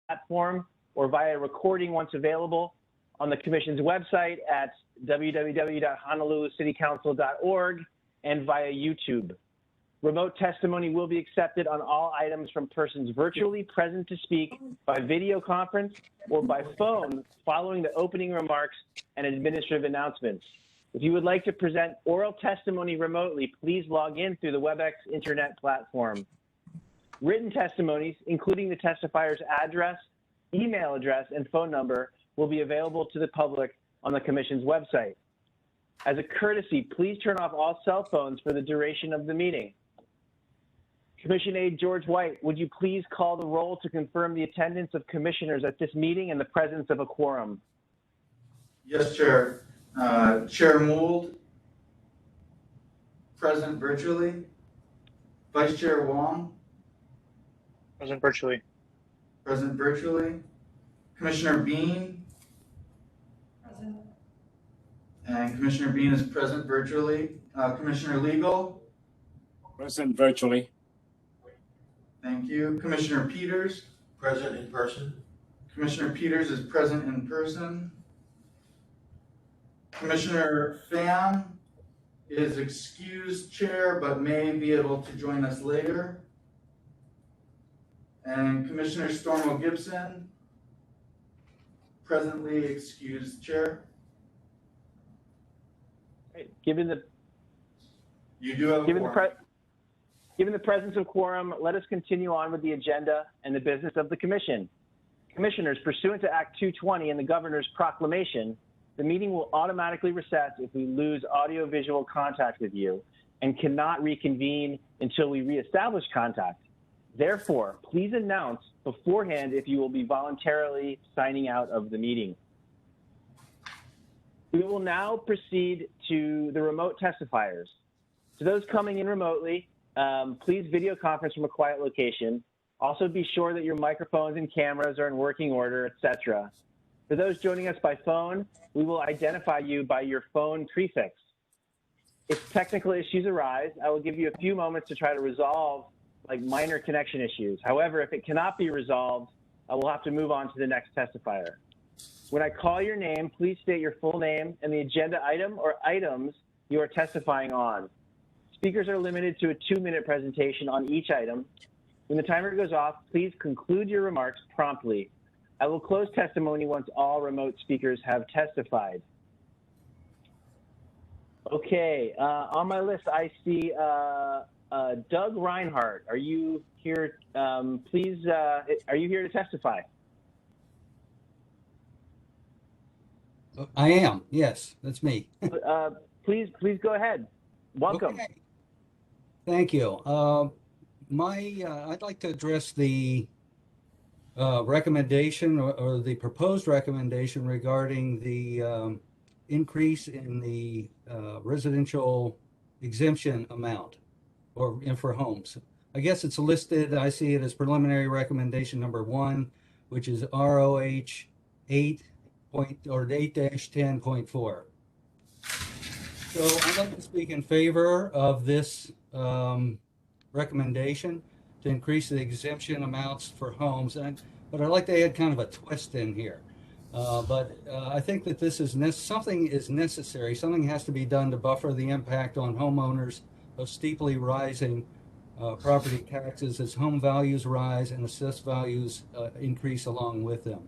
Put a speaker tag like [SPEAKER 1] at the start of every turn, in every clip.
[SPEAKER 1] platform or via recording once available on the Commission's website at www.honolulucitycouncil.org and via YouTube. Remote testimony will be accepted on all items from persons virtually present to speak by video conference or by phone following the opening remarks and administrative announcements. If you would like to present oral testimony remotely, please log in through the WebEx internet platform. Written testimonies, including the testifier's address, email address, and phone number, will be available to the public on the Commission's website. As a courtesy, please turn off all cell phones for the duration of the meeting. Commission Aide George White, would you please call the roll to confirm the attendance of commissioners at this meeting and the presence of a quorum?
[SPEAKER 2] Yes, Chair. Chair Mould, present virtually. Vice Chair Wong,
[SPEAKER 3] Present virtually.
[SPEAKER 2] present virtually. Commissioner Bean,
[SPEAKER 4] Present.
[SPEAKER 2] and Commissioner Bean is present virtually. Commissioner Legal,
[SPEAKER 3] Present virtually.
[SPEAKER 2] thank you. Commissioner Peters,
[SPEAKER 5] Present in person.
[SPEAKER 2] Commissioner Peters is present in person. Commissioner Pham is excused, Chair, but may be able to join us later. And Commissioner Stormo Gibson, presently excused, Chair.
[SPEAKER 1] Given the
[SPEAKER 2] You do have a quorum.
[SPEAKER 1] Given the presence of quorum, let us continue on with the agenda and the business of the Commission. Commissioners, pursuant to Act 220 and the Governor's proclamation, the meeting will automatically recess if we lose audio-visual contact with you and cannot reconvene until we reestablish contact. Therefore, please announce beforehand if you will be voluntarily signing out of the meeting. We will now proceed to the remote testifiers. To those coming in remotely, please video conference from a quiet location. Also be sure that your microphones and cameras are in working order, etc. For those joining us by phone, we will identify you by your phone prefix. If technical issues arise, I will give you a few moments to try to resolve minor connection issues. However, if it cannot be resolved, I will have to move on to the next testifier. When I call your name, please state your full name and the agenda item or items you are testifying on. Speakers are limited to a 2-minute presentation on each item. When the timer goes off, please conclude your remarks promptly. I will close testimony once all remote speakers have testified. Okay, on my list, I see Doug Reinhardt. Are you here? Please, are you here to testify?
[SPEAKER 6] I am. Yes, that's me.
[SPEAKER 1] Please go ahead. Welcome.
[SPEAKER 6] Okay. Thank you. I'd like to address the recommendation or the proposed recommendation regarding the increase in the residential exemption amount for homes. I guess it's listed, I see it as preliminary recommendation number 1, which is ROH 8-10.4. So I'd like to speak in favor of this recommendation to increase the exemption amounts for homes, but I'd like to add kind of a twist in here. I think that this is something is necessary. Something has to be done to buffer the impact on homeowners of steeply rising property taxes as home values rise and assessed values increase along with them.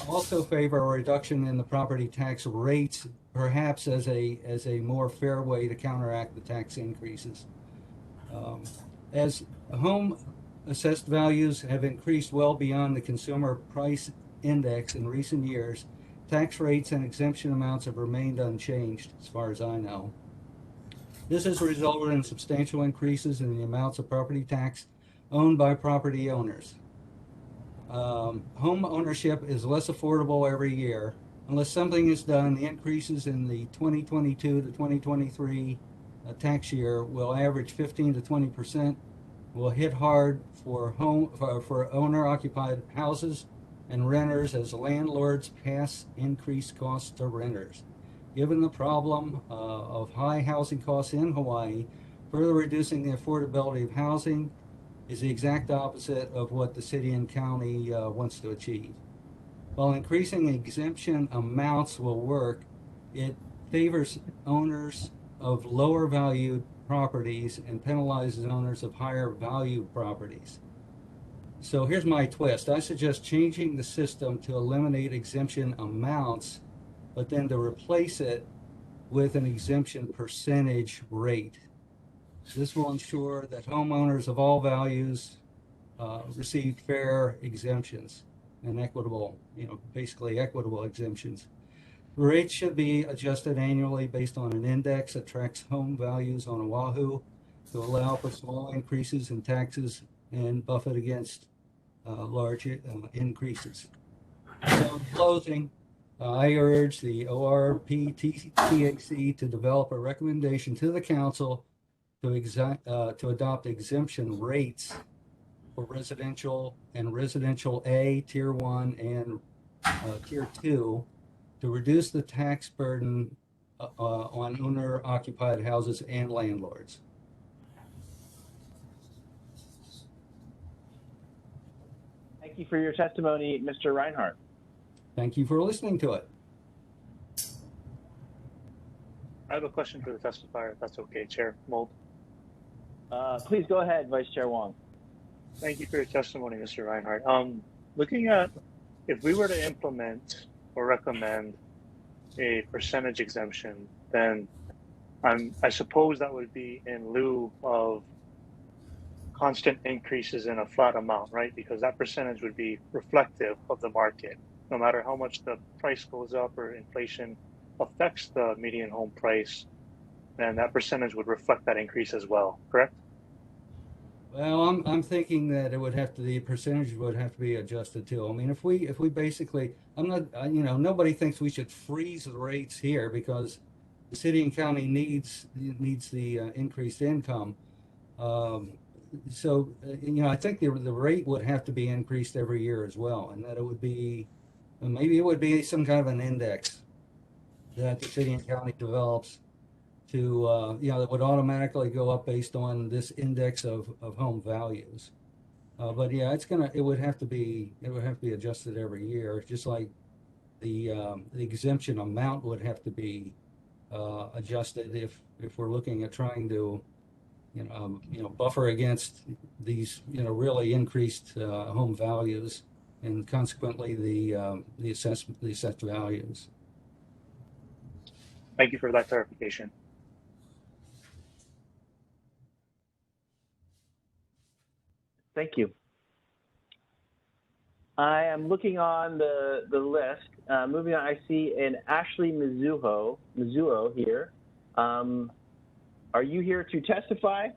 [SPEAKER 6] Also favor a reduction in the property tax rates, perhaps as a more fair way to counteract the tax increases. As home assessed values have increased well beyond the consumer price index in recent years, tax rates and exemption amounts have remained unchanged as far as I know. This has resulted in substantial increases in the amounts of property tax owned by property owners. Home ownership is less affordable every year. Unless something is done, the increases in the 2022 to 2023 tax year will average 15 to 20%, will hit hard for owner-occupied houses and renters as landlords pass increased costs to renters. Given the problem of high housing costs in Hawaii, further reducing the affordability of housing is the exact opposite of what the city and county wants to achieve. While increasing exemption amounts will work, it favors owners of lower valued properties and penalizes owners of higher valued properties. So here's my twist. I suggest changing the system to eliminate exemption amounts, but then to replace it with an exemption percentage rate. This will ensure that homeowners of all values receive fair exemptions and equitable, basically equitable exemptions. The rates should be adjusted annually based on an index that tracks home values on Oahu to allow for small increases in taxes and buff it against large increases. So in closing, I urge the ORPTAC to develop a recommendation to the council to adopt exemption rates for residential and residential A, Tier 1, and Tier 2 to reduce the tax burden on owner-occupied houses and landlords.
[SPEAKER 1] Thank you for your testimony, Mr. Reinhardt.
[SPEAKER 6] Thank you for listening to it.
[SPEAKER 3] I have a question for the testifier, if that's okay, Chair Mold.
[SPEAKER 1] Please go ahead, Vice Chair Wong.
[SPEAKER 3] Thank you for your testimony, Mr. Reinhardt. Looking at if we were to implement or recommend a percentage exemption, then I suppose that would be in lieu of constant increases in a flat amount, right? Because that percentage would be reflective of the market. No matter how much the price goes up or inflation affects the median home price, then that percentage would reflect that increase as well, correct?
[SPEAKER 6] Well, I'm thinking that the percentage would have to be adjusted too. I mean, if we basically, I'm not, nobody thinks we should freeze the rates here because the city and county needs the increased income. I think the rate would have to be increased every year as well, and that it would be, maybe it would be some kind of an index that the city and county develops to, that would automatically go up based on this index of home values. But yeah, it would have to be adjusted every year, just like the exemption amount would have to be adjusted if we're looking at trying to, buffer against these, really increased home values and consequently the assessed values.
[SPEAKER 3] Thank you for that clarification.
[SPEAKER 1] Thank you. I am looking on the list. Moving on, I see an Ashley Mizuho here. Are you here to testify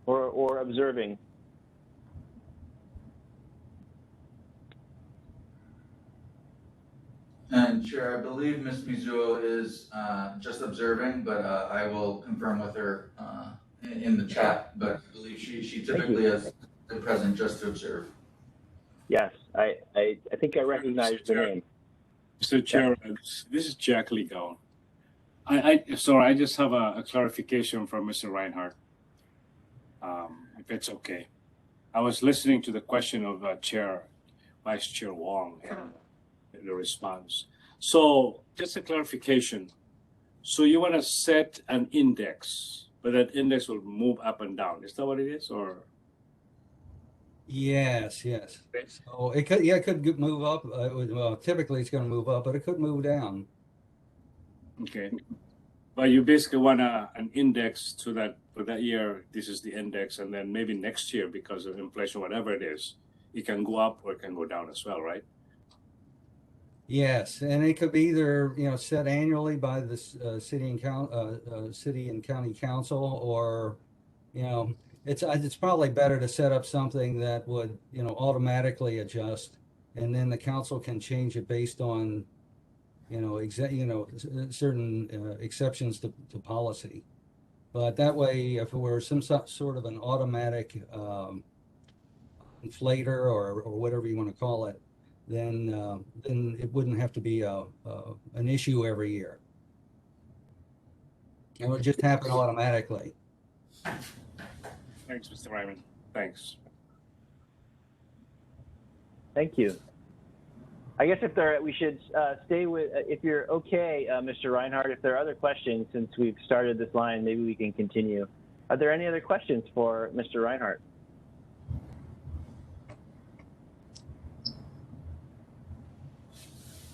[SPEAKER 1] or observing?
[SPEAKER 2] And Chair, I believe Ms. Mizuo is just observing, but I will confirm with her in the chat, but I believe she typically is present just to observe.
[SPEAKER 1] Yes, I think I recognize the name.
[SPEAKER 5] Mr. Chair, this is Jack Legal. Sorry, I just have a clarification from Mr. Reinhardt, if it's okay. I was listening to the question of Vice Chair Wong and the response. So just a clarification. So you want to set an index, but that index will move up and down. Is that what it is, or?
[SPEAKER 6] Yes. So it could move up. Well, typically it's going to move up, but it could move down.
[SPEAKER 5] Okay, but you basically want an index to that for that year. This is the index, and then maybe next year, because of inflation, whatever it is, it can go up or it can go down as well, right?
[SPEAKER 6] Yes, and it could be either set annually by the city and county council, or it's probably better to set up something that would automatically adjust, and then the council can change it based on certain exceptions to policy. But that way, if it were some sort of an automatic inflator or whatever you want to call it, then it wouldn't have to be an issue every year. It would just happen automatically.
[SPEAKER 5] Thanks, Mr. Ryman. Thanks.
[SPEAKER 1] Thank you. I guess we should stay with, if you're okay, Mr. Reinhardt, if there are other questions, since we've started this line, maybe we can continue. Are there any other questions for Mr. Reinhardt?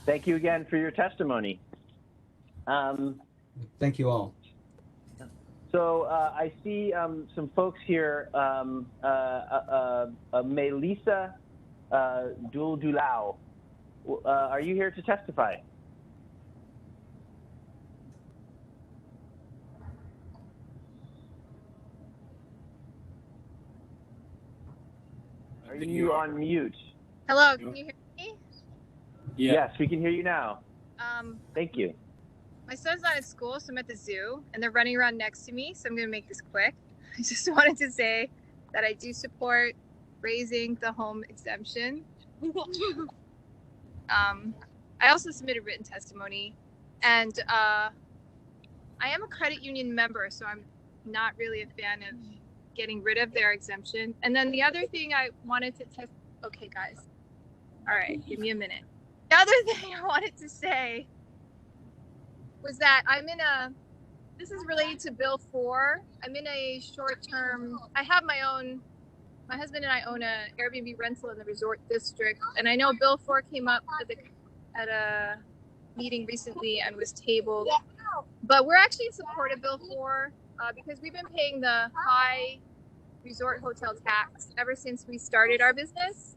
[SPEAKER 1] Thank you again for your testimony.
[SPEAKER 6] Thank you all.
[SPEAKER 1] So I see some folks here, Melissa Duldulau. Are you here to testify? Are you on mute?
[SPEAKER 7] Hello, can you hear me?
[SPEAKER 5] Yeah.
[SPEAKER 1] Yes, we can hear you now. Thank you.
[SPEAKER 7] My son's not at school, so I'm at the zoo, and they're running around next to me, so I'm going to make this quick. I just wanted to say that I do support raising the home exemption. I also submitted written testimony, and I am a credit union member, so I'm not really a fan of getting rid of their exemption. And then the other thing I wanted to test, okay guys, all right, give me a minute. The other thing I wanted to say was that this is related to Bill 4. I'm in a short-term, my husband and I own a Airbnb rental in the resort district, and I know Bill 4 came up at a meeting recently and was tabled, but we're actually in support of Bill 4 because we've been paying the high resort hotel tax ever since we started our business,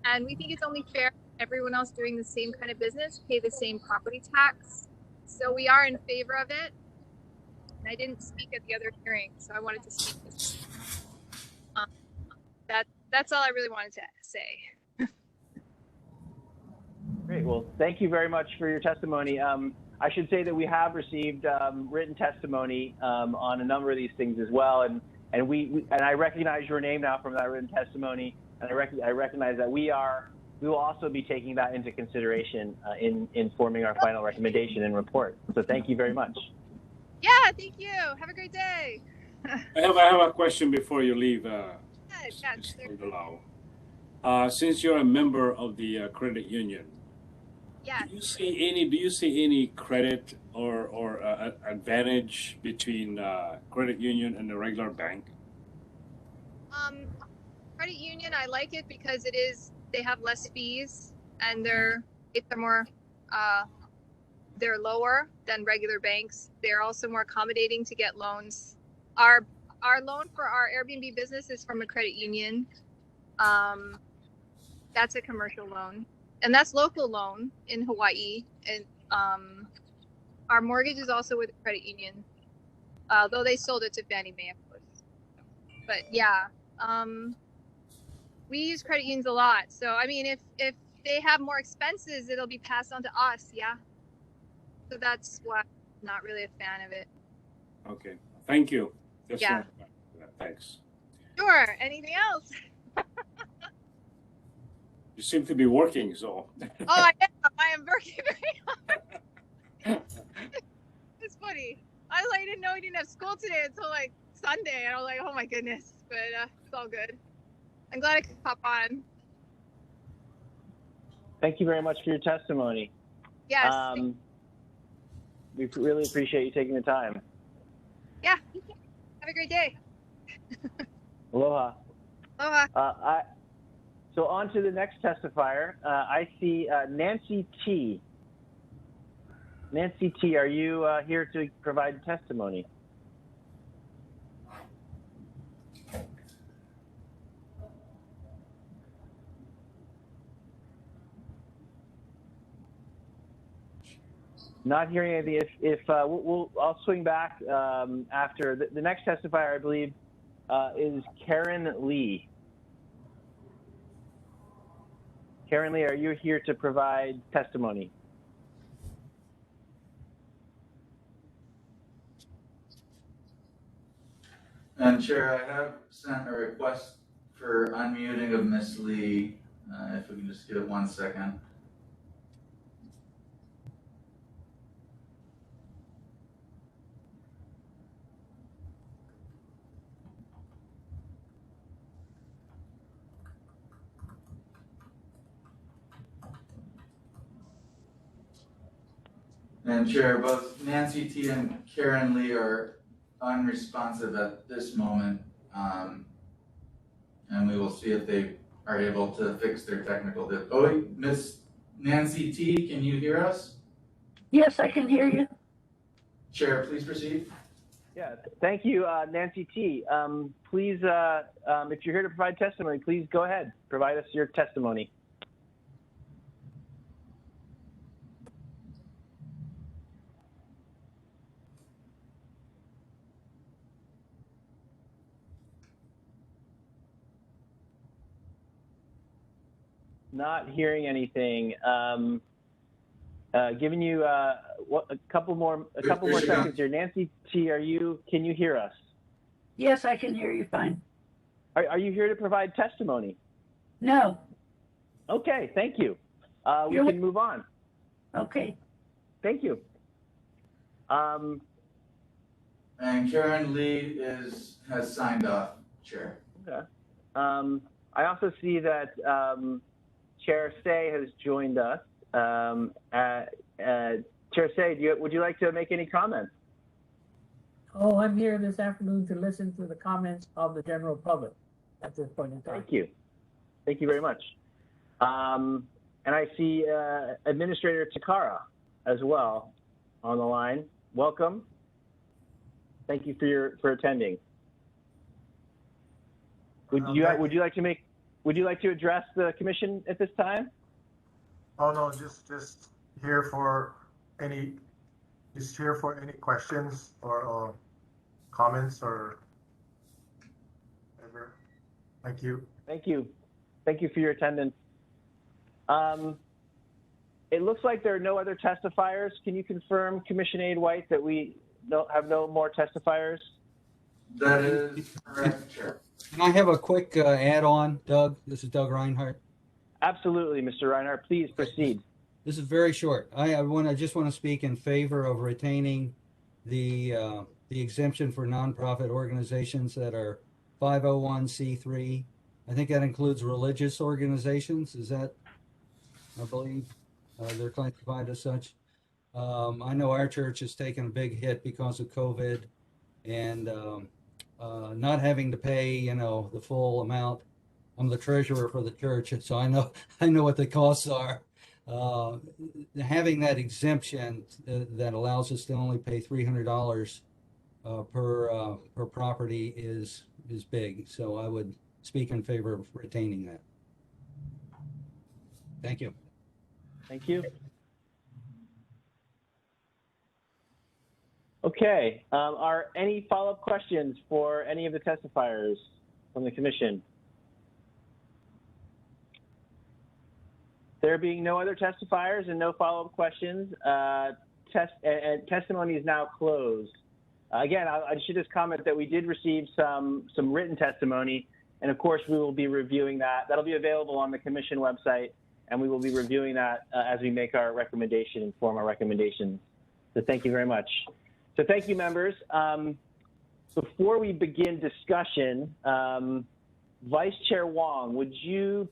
[SPEAKER 7] and we think it's only fair everyone else doing the same kind of business pay the same property tax. So we are in favor of it. And I didn't speak at the other hearing, so I wanted to speak. That's all I really wanted to say.
[SPEAKER 1] Great. Well, thank you very much for your testimony. I should say that we have received written testimony on a number of these things as well, and I recognize your name now from that written testimony, and I recognize that we will also be taking that into consideration in forming our final recommendation and report. So thank you very much.
[SPEAKER 7] Yeah, thank you. Have a great day.
[SPEAKER 5] I have a question before you leave,
[SPEAKER 7] Sure.
[SPEAKER 5] Lau. Since you're a member of the credit union,
[SPEAKER 7] Yeah.
[SPEAKER 5] do you see any credit or advantage between credit union and the regular bank?
[SPEAKER 7] Credit union, I like it because they have less fees, and they're more they're lower than regular banks. They're also more accommodating to get loans. Our loan for our Airbnb business is from a credit union. That's a commercial loan, and that's local loan in Hawaii. And our mortgage is also with a credit union, though they sold it to Fannie Mae, of course. But yeah, we use credit unions a lot. So I mean, if they have more expenses, it'll be passed on to us. Yeah. So that's why I'm not really a fan of it.
[SPEAKER 5] Okay, thank you.
[SPEAKER 7] Yeah.
[SPEAKER 5] Thanks.
[SPEAKER 7] Sure. Anything else?
[SPEAKER 5] You seem to be working, so.
[SPEAKER 7] Oh, I am working very hard. It's funny. I didn't know we didn't have school today until like Sunday, and I was like, oh my goodness. But it's all good. I'm glad I could hop on.
[SPEAKER 1] Thank you very much for your testimony.
[SPEAKER 7] Yes.
[SPEAKER 1] We really appreciate you taking the time.
[SPEAKER 7] Yeah. Have a great day.
[SPEAKER 1] Aloha.
[SPEAKER 7] Aloha.
[SPEAKER 1] So on to the next testifier. I see Nancy T. Nancy T, are you here to provide testimony? Not hearing anything. I'll swing back after the next testifier. I believe is Karen Lee. Karen Lee, are you here to provide testimony?
[SPEAKER 2] And Chair, I have sent a request for unmuting of Ms. Lee. If we can just give it 1 second. And Chair, both Nancy T and Karen Lee are unresponsive at this moment. And we will see if they are able to fix their technical difficulty. Oh, Miss Nancy T, can you hear us?
[SPEAKER 8] Yes, I can hear you.
[SPEAKER 2] Chair, please proceed.
[SPEAKER 1] Yeah, thank you, Nancy T. Please, if you're here to provide testimony, please go ahead. Provide us your testimony. Not hearing anything. Giving you a couple more seconds here. Nancy T, can you hear us?
[SPEAKER 8] Yes, I can hear you fine.
[SPEAKER 1] Are you here to provide testimony?
[SPEAKER 8] No.
[SPEAKER 1] Okay, thank you. We can move on.
[SPEAKER 8] Okay.
[SPEAKER 1] Thank you.
[SPEAKER 2] And Karen Lee has signed off, Chair.
[SPEAKER 1] Okay. I also see that Chair Say has joined us. Chair Say, would you like to make any comments?
[SPEAKER 9] Oh, I'm here this afternoon to listen to the comments of the general public at this point in time.
[SPEAKER 1] Thank you. Thank you very much. And I see Administrator Takara as well on the line. Welcome. Thank you for attending. Would you like to address the commission at this time?
[SPEAKER 10] Oh no, just here for any questions or comments or whatever. Thank you.
[SPEAKER 1] Thank you. Thank you for your attendance. It looks like there are no other testifiers. Can you confirm, Commissioner Aide White, that we have no more testifiers?
[SPEAKER 2] That is correct, Chair.
[SPEAKER 6] Can I have a quick add-on, Doug? This is Doug Reinhardt.
[SPEAKER 1] Absolutely, Mr. Reinhardt. Please proceed.
[SPEAKER 6] This is very short. I just want to speak in favor of retaining the exemption for nonprofit organizations that are 501c3. I think that includes religious organizations. Is that, I believe, they're classified as such. I know our church has taken a big hit because of COVID and not having to pay, the full amount. I'm the treasurer for the church, so I know what the costs are. Having that exemption that allows us to only pay $300 per property is big. So I would speak in favor of retaining that. Thank you.
[SPEAKER 1] Thank you. Okay. Are any follow-up questions for any of the testifiers from the commission? There being no other testifiers and no follow-up questions, testimony is now closed. Again, I should just comment that we did receive some written testimony, and of course we will be reviewing that. That'll be available on the commission website, and we will be reviewing that as we make our recommendation and form our recommendations. So thank you very much. So thank you, members. Before we begin discussion, Vice Chair Wong, would you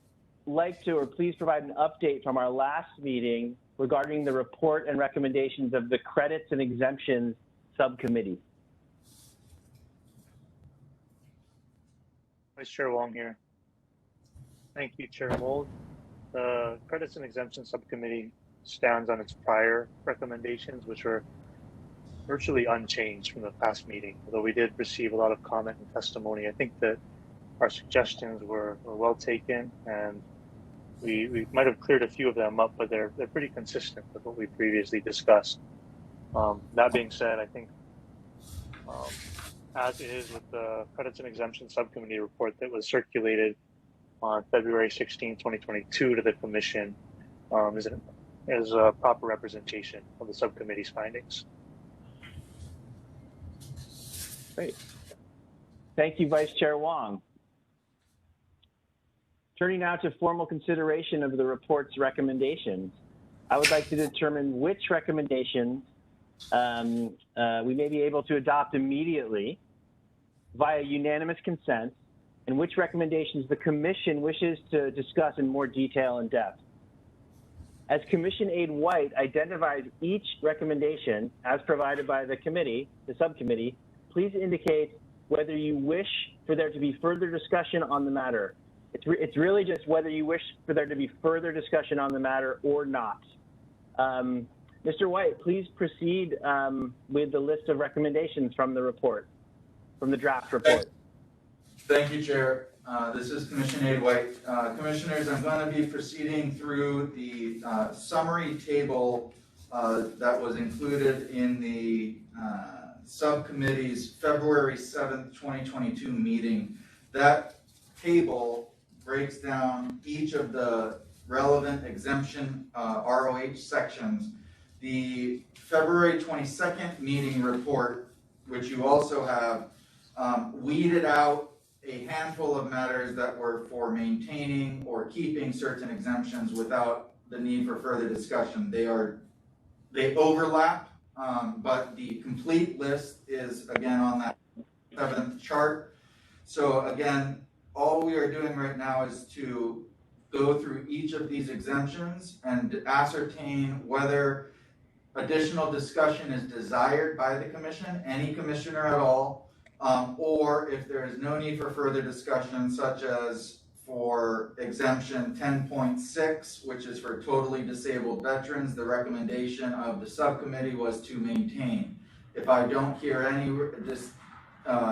[SPEAKER 1] like to, or please provide an update from our last meeting regarding the report and recommendations of the Credits and Exemptions Subcommittee?
[SPEAKER 3] Vice Chair Wong here. Thank you, Chair Mold. The Credits and Exemptions Subcommittee stands on its prior recommendations, which were virtually unchanged from the past meeting. Although we did receive a lot of comment and testimony, I think that our suggestions were well taken, and we might have cleared a few of them up, but they're pretty consistent with what we previously discussed. That being said, I think as is with the Credits and Exemptions Subcommittee report that was circulated on February 16, 2022 to the Commission, is a proper representation of the subcommittee's findings.
[SPEAKER 1] Great. Thank you, Vice Chair Wong. Turning now to formal consideration of the report's recommendations, I would like to determine which recommendations we may be able to adopt immediately via unanimous consent, and which recommendations the Commission wishes to discuss in more detail and depth. As Commission Aide White identifies each recommendation as provided by the committee, the subcommittee, please indicate whether you wish for there to be further discussion on the matter. It's really just whether you wish for there to be further discussion on the matter or not. Mr. White, please proceed with the list of recommendations from the report, from the draft report.
[SPEAKER 2] Thank you, Chair. This is Commission Aide White. Commissioners, I'm going to be proceeding through the summary table that was included in the subcommittee's February 7th, 2022 meeting. That table breaks down each of the relevant exemption ROH sections. The February 22nd meeting report, which you also have, weeded out a handful of matters that were for maintaining or keeping certain exemptions without the need for further discussion. They overlap, but the complete list is again on that 7th chart. So again, all we are doing right now is to go through each of these exemptions and ascertain whether additional discussion is desired by the commission, any commissioner at all, or if there is no need for further discussion, such as for exemption 10.6, which is for totally disabled veterans, the recommendation of the subcommittee was to maintain. If I don't hear any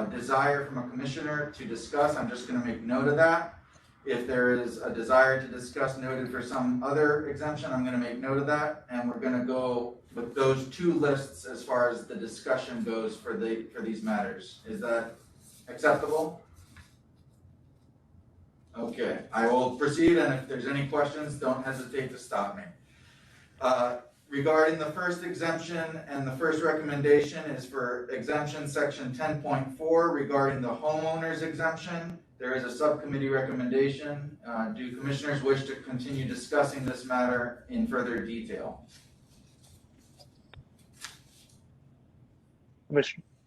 [SPEAKER 2] desire from a commissioner to discuss, I'm just going to make note of that. If there is a desire to discuss noted for some other exemption, I'm going to make note of that, and we're going to go with those two lists as far as the discussion goes for these matters. Is that acceptable? Okay, I will proceed, and if there's any questions, don't hesitate to stop me. Regarding the first exemption and the first recommendation is for exemption section 10.4 regarding the homeowner's exemption. There is a subcommittee recommendation. Do commissioners wish to continue discussing this matter in further detail?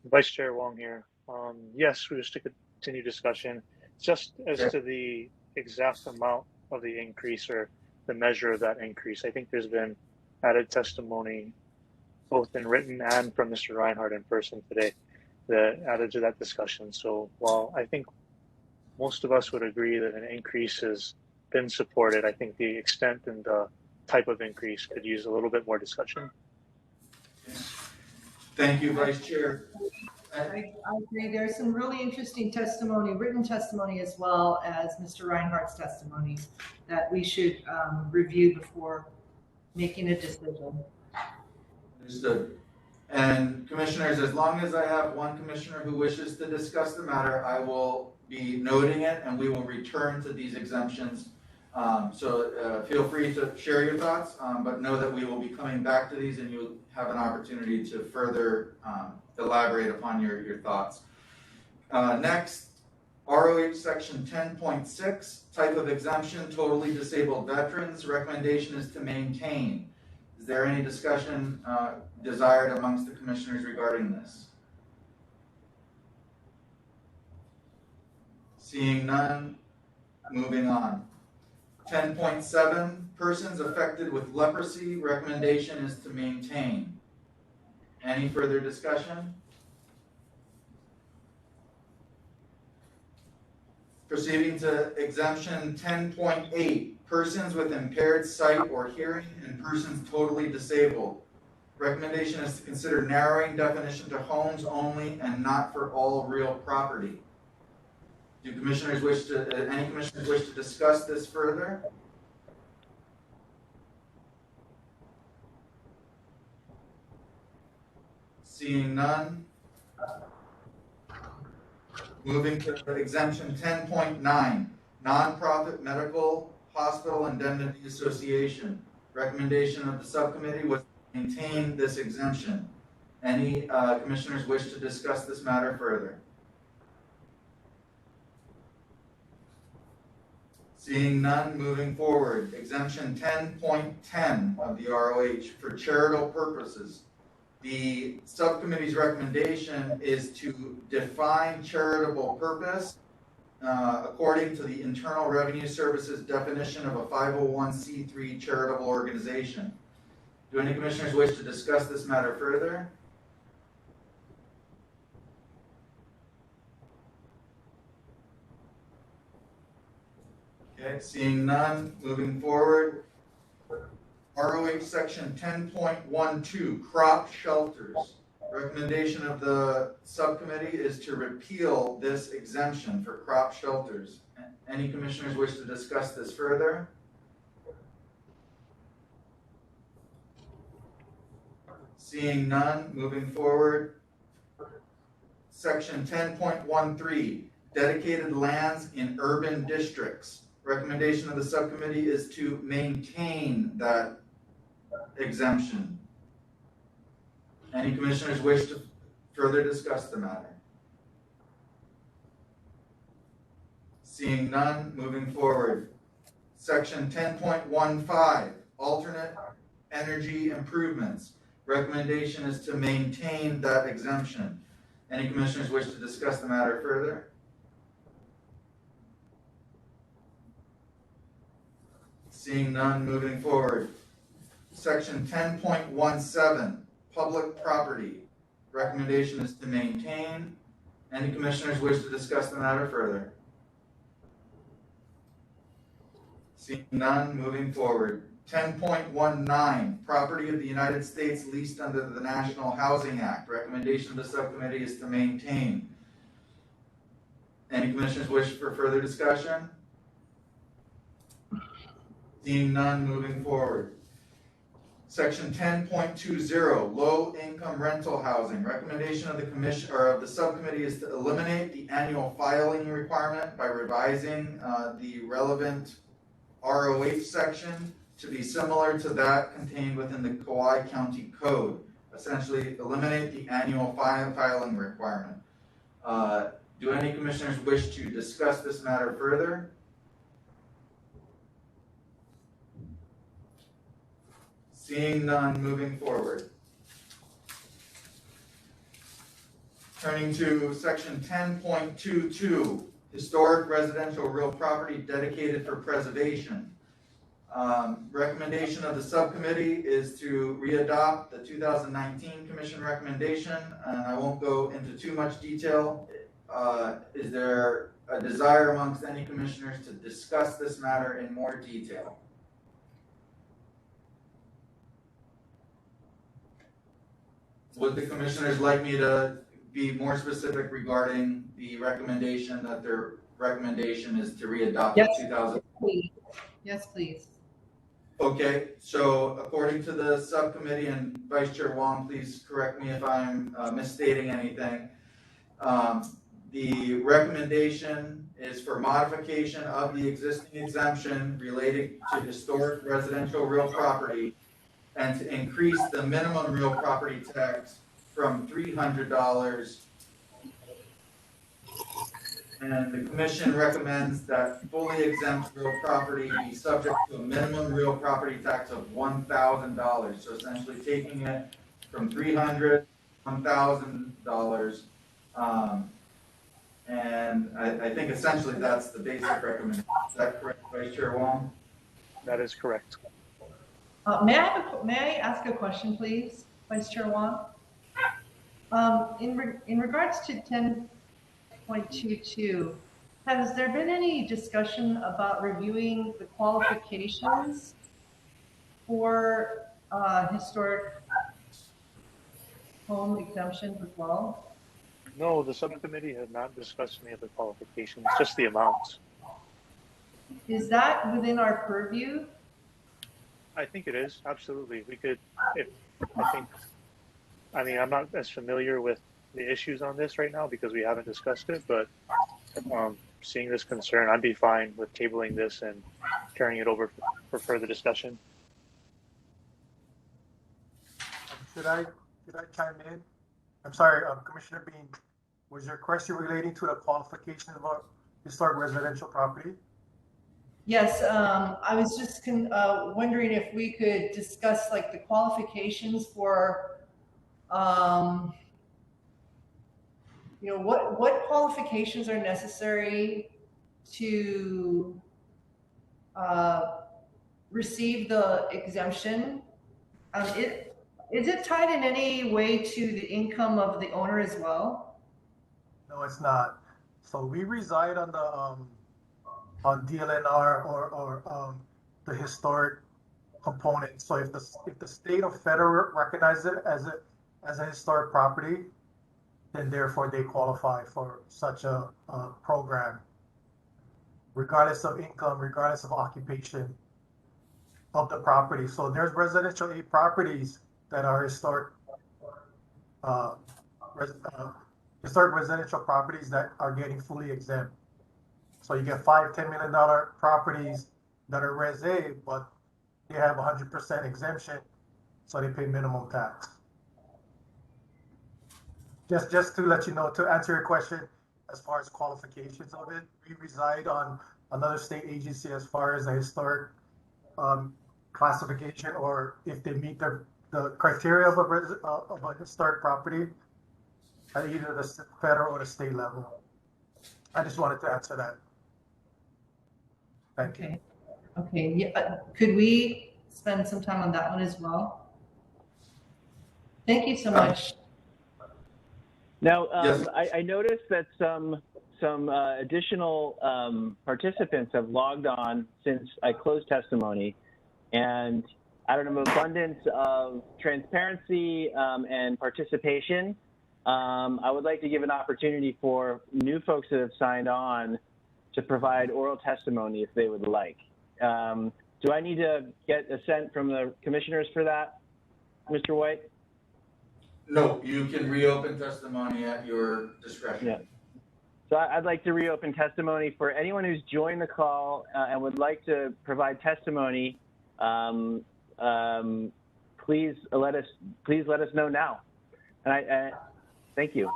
[SPEAKER 3] Vice Chair Wong here. Yes, we wish to continue discussion. Just as to the exact amount of the increase or the measure of that increase, I think there's been added testimony, both in written and from Mr. Reinhardt in person today, that added to that discussion. So while I think most of us would agree that an increase has been supported, I think the extent and the type of increase could use a little bit more discussion.
[SPEAKER 2] Thank you, Vice Chair.
[SPEAKER 4] I agree. There's some really interesting testimony, written testimony, as well as Mr. Reinhardt's testimony that we should review before making a decision.
[SPEAKER 2] Understood. And commissioners, as long as I have one commissioner who wishes to discuss the matter, I will be noting it and we will return to these exemptions. So feel free to share your thoughts, but know that we will be coming back to these and you'll have an opportunity to further elaborate upon your thoughts. Next, ROH section 10.6, type of exemption, totally disabled veterans. Recommendation is to maintain. Is there any discussion desired amongst the commissioners regarding this? Seeing none, moving on. 10.7, persons affected with leprosy. Recommendation is to maintain. Any further discussion? Proceeding to exemption 10.8, persons with impaired sight or hearing and persons totally disabled. Recommendation is to consider narrowing definition to homes only and not for all real property. Do commissioners wish to, any commissioners wish to discuss this further? Seeing none. Moving to exemption 10.9, nonprofit medical hospital indemnity association. Recommendation of the subcommittee was to maintain this exemption. Any commissioners wish to discuss this matter further? Seeing none, moving forward. Exemption 10.10 of the ROH for charitable purposes. The subcommittee's recommendation is to define charitable purpose according to the Internal Revenue Service's definition of a 501c3 charitable organization. Do any commissioners wish to discuss this matter further? Okay, seeing none, moving forward. ROH section 10.12, crop shelters. Recommendation of the subcommittee is to repeal this exemption for crop shelters. Any commissioners wish to discuss this further? Seeing none, moving forward. Section 10.13, dedicated lands in urban districts. Recommendation of the subcommittee is to maintain that exemption. Any commissioners wish to further discuss the matter? Seeing none, moving forward. Section 10.15, alternate energy improvements. Recommendation is to maintain that exemption. Any commissioners wish to discuss the matter further? Seeing none, moving forward. Section 10.17, public property. Recommendation is to maintain. Any commissioners wish to discuss the matter further? Seeing none, moving forward. 10.19, property of the United States leased under the National Housing Act. Recommendation of the subcommittee is to maintain. Any commissioners wish for further discussion? Seeing none, moving forward. Section 10.20, low income rental housing. Recommendation of the commission or of the subcommittee is to eliminate the annual filing requirement by revising the relevant ROH section to be similar to that contained within the Kauai County Code. Essentially, eliminate the annual filing requirement. Do any commissioners wish to discuss this matter further? Seeing none, moving forward. Turning to section 10.22, historic residential real property dedicated for preservation. Recommendation of the subcommittee is to readopt the 2019 commission recommendation, and I won't go into too much detail. Is there a desire amongst any commissioners to discuss this matter in more detail? Would the commissioners like me to be more specific regarding the recommendation that their recommendation is to readopt the 2000?
[SPEAKER 4] Yes, please.
[SPEAKER 2] Okay, so according to the subcommittee, and Vice Chair Wong, please correct me if I'm misstating anything. The recommendation is for modification of the existing exemption related to historic residential real property and to increase the minimum real property tax from $300. And the commission recommends that fully exempt real property be subject to a minimum real property tax of $1,000. So essentially taking it from $300 to $1,000. And I think essentially that's the basic recommendation. Is that correct, Vice Chair Wong?
[SPEAKER 3] That is correct.
[SPEAKER 4] May I ask a question, please, Vice Chair Wong? In regards to 10.22, has there been any discussion about reviewing the qualifications for historic home exemptions as well?
[SPEAKER 3] No, the subcommittee has not discussed any of the qualifications, just the amounts.
[SPEAKER 4] Is that within our purview?
[SPEAKER 3] I think it is, absolutely. We could, I mean, I'm not as familiar with the issues on this right now because we haven't discussed it, but seeing this concern, I'd be fine with tabling this and carrying it over for further discussion.
[SPEAKER 10] Should I chime in? I'm sorry, Commissioner Bean, was your question relating to the qualification about historic residential property?
[SPEAKER 4] Yes, I was just wondering if we could discuss like the qualifications for, you know, what qualifications are necessary to receive the exemption. Is it tied in any way to the income of the owner as well?
[SPEAKER 10] No, it's not. So we reside on the on DLNR or the historic component. So if the state or federal recognize it as a historic property, then therefore they qualify for such a program, regardless of income, regardless of occupation of the property. So there's residential A properties that are historic residential properties that are getting fully exempt. So you get $5-10 million properties that are Res A, but they have 100% exemption, so they pay minimum tax. Just to let you know, to answer your question, as far as qualifications of it, we reside on another state agency as far as a historic classification, or if they meet the criteria of a historic property at either the federal or the state level. I just wanted to answer that. Thank you.
[SPEAKER 4] Okay. Yeah. Could we spend some time on that one as well? Thank you so much.
[SPEAKER 1] Now,
[SPEAKER 2] Yes.
[SPEAKER 1] I noticed that some additional participants have logged on since I closed testimony, and out of an abundance of transparency and participation, I would like to give an opportunity for new folks that have signed on to provide oral testimony if they would like. Do I need to get assent from the commissioners for that, Mr. White?
[SPEAKER 2] No, you can reopen testimony at your discretion.
[SPEAKER 1] Yeah. So I'd like to reopen testimony for anyone who's joined the call and would like to provide testimony. Please let us know now. And I thank you.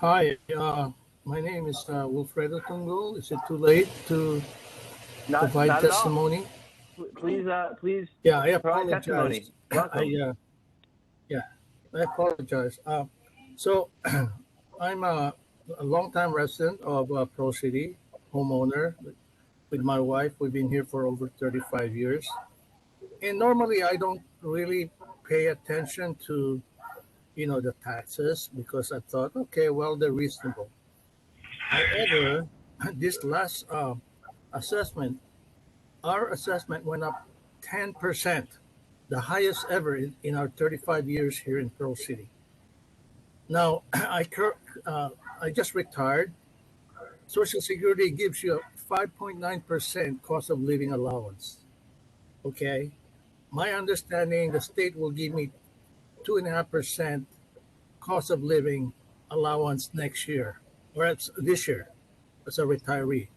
[SPEAKER 9] Hi, my name is Wilfredo Tungol. Is it too late to provide
[SPEAKER 1] Not at all.
[SPEAKER 9] testimony?
[SPEAKER 1] Please,
[SPEAKER 9] Yeah, I
[SPEAKER 1] provide
[SPEAKER 9] apologize.
[SPEAKER 1] testimony. Welcome.
[SPEAKER 9] I apologize. So I'm a longtime resident of Pro City, homeowner with my wife. We've been here for over 35 years. And normally I don't really pay attention to, the taxes, because I thought, okay, well, they're reasonable. However, this last assessment, our assessment went up 10%, the highest ever in our 35 years here in Pearl City. Now, I just retired. Social Security gives you a 5.9% cost of living allowance. Okay. My understanding, the state will give me 2.5% cost of living allowance next year, or it's this year as a retiree.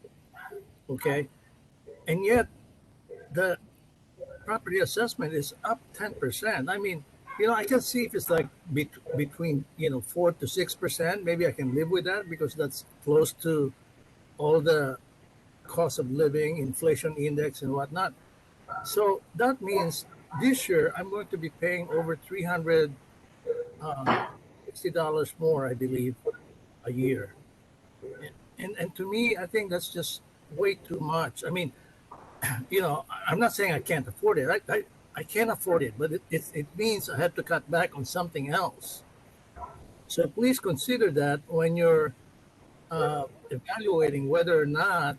[SPEAKER 9] Okay. And yet the property assessment is up 10%. I mean, I can see if it's like between 4 to 6%. Maybe I can live with that because that's close to all the cost of living, inflation index, and whatnot. So that means this year I'm going to be paying over $360 more, I believe, a year. And to me, I think that's just way too much. I mean, I'm not saying I can't afford it. I can afford it, but it means I have to cut back on something else. So please consider that when you're evaluating whether or not,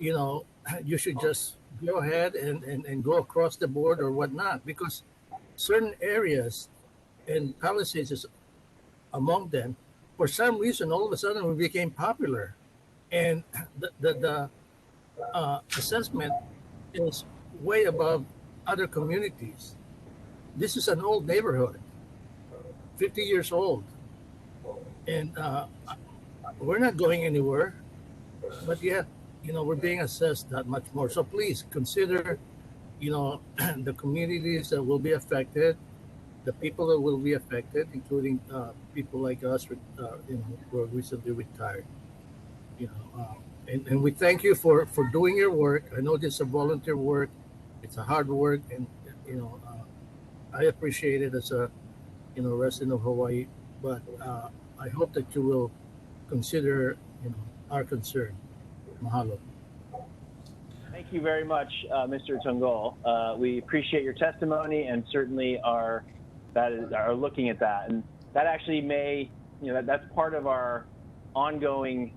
[SPEAKER 9] you should just go ahead and go across the board or whatnot, because certain areas and Palisades is among them. For some reason, all of a sudden we became popular, and the assessment is way above other communities. This is an old neighborhood, 50 years old, and we're not going anywhere, but yet, we're being assessed that much more. So please consider, the communities that will be affected, the people that will be affected, including people like us, who are recently retired. And we thank you for doing your work. I know this is a volunteer work. It's a hard work, and I appreciate it as a resident of Hawaii. But I hope that you will consider, our concern. Mahalo.
[SPEAKER 1] Thank you very much, Mr. Tungol. We appreciate your testimony and certainly are looking at that. And that actually that's part of our ongoing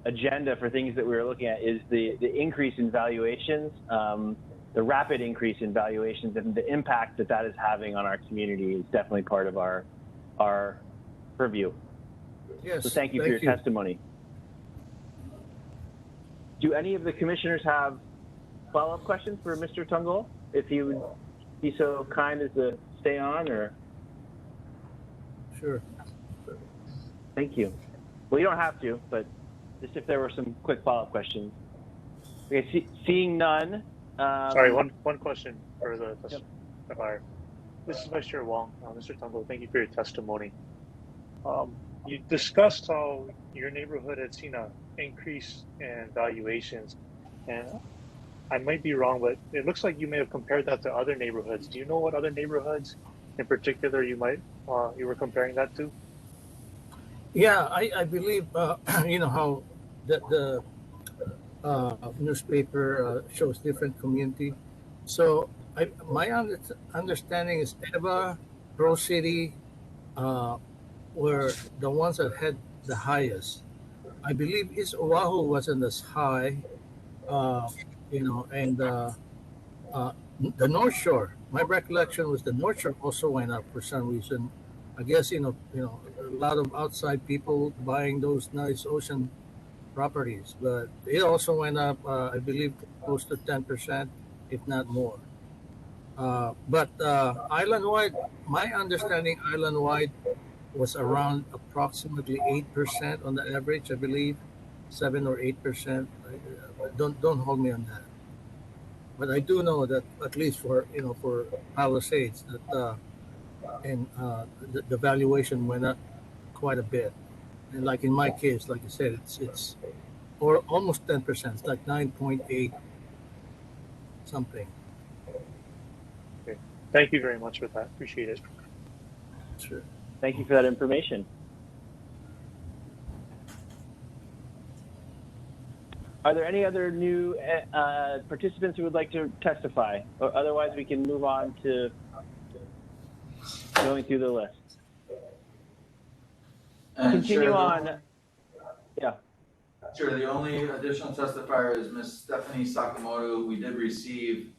[SPEAKER 1] agenda for things that we were looking at is the increase in valuations, the rapid increase in valuations, and the impact that is having on our community is definitely part of our purview.
[SPEAKER 9] Yes.
[SPEAKER 1] So thank you for your testimony. Do any of the commissioners have follow-up questions for Mr. Tungol? If he would be so kind as to stay on, or?
[SPEAKER 9] Sure.
[SPEAKER 1] Thank you. Well, you don't have to, but just if there were some quick follow-up questions. Okay, seeing none.
[SPEAKER 3] Sorry, one question for the testifier. This is Vice Chair Wong. Mr. Tungol, thank you for your testimony. You discussed how your neighborhood had seen an increase in valuations, and I might be wrong, but it looks like you may have compared that to other neighborhoods. Do you know what other neighborhoods in particular you were comparing that to?
[SPEAKER 9] Yeah, I believe, how the newspaper shows different community. So my understanding is Eva, Rose City were the ones that had the highest. I believe East Oahu wasn't as high, and the North Shore. My recollection was the North Shore also went up for some reason. I guess a lot of outside people buying those nice ocean properties, but it also went up. I believe close to 10%, if not more. But island-wide, my understanding island-wide was around approximately 8% on the average. I believe 7 or 8%. Don't hold me on that. But I do know that at least for Palisades that the valuation went up quite a bit. And like in my case, like I said, it's or almost 10%. It's like 9.8 something.
[SPEAKER 3] Okay. Thank you very much for that. Appreciate it.
[SPEAKER 9] Sure.
[SPEAKER 1] Thank you for that information. Are there any other new participants who would like to testify? Or otherwise, we can move on to going through the list. Continue on. Yeah.
[SPEAKER 2] Sure. The only additional testifier is Ms. Stephanie Sakamoto. We did receive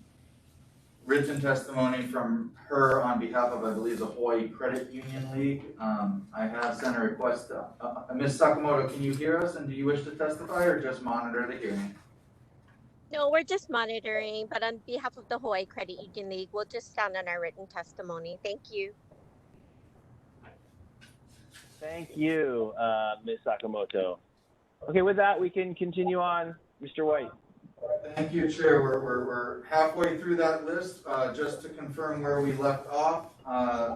[SPEAKER 2] written testimony from her on behalf of, I believe, the Hawaii Credit Union League. I have sent a request. Ms. Sakamoto, can you hear us, and do you wish to testify or just monitor the hearing?
[SPEAKER 11] No, we're just monitoring, but on behalf of the Hawaii Credit Union League, we'll just stand on our written testimony. Thank you.
[SPEAKER 1] Thank you, Ms. Sakamoto. Okay, with that, we can continue on. Mr. White.
[SPEAKER 2] Thank you, Chair. We're halfway through that list. Just to confirm where we left off,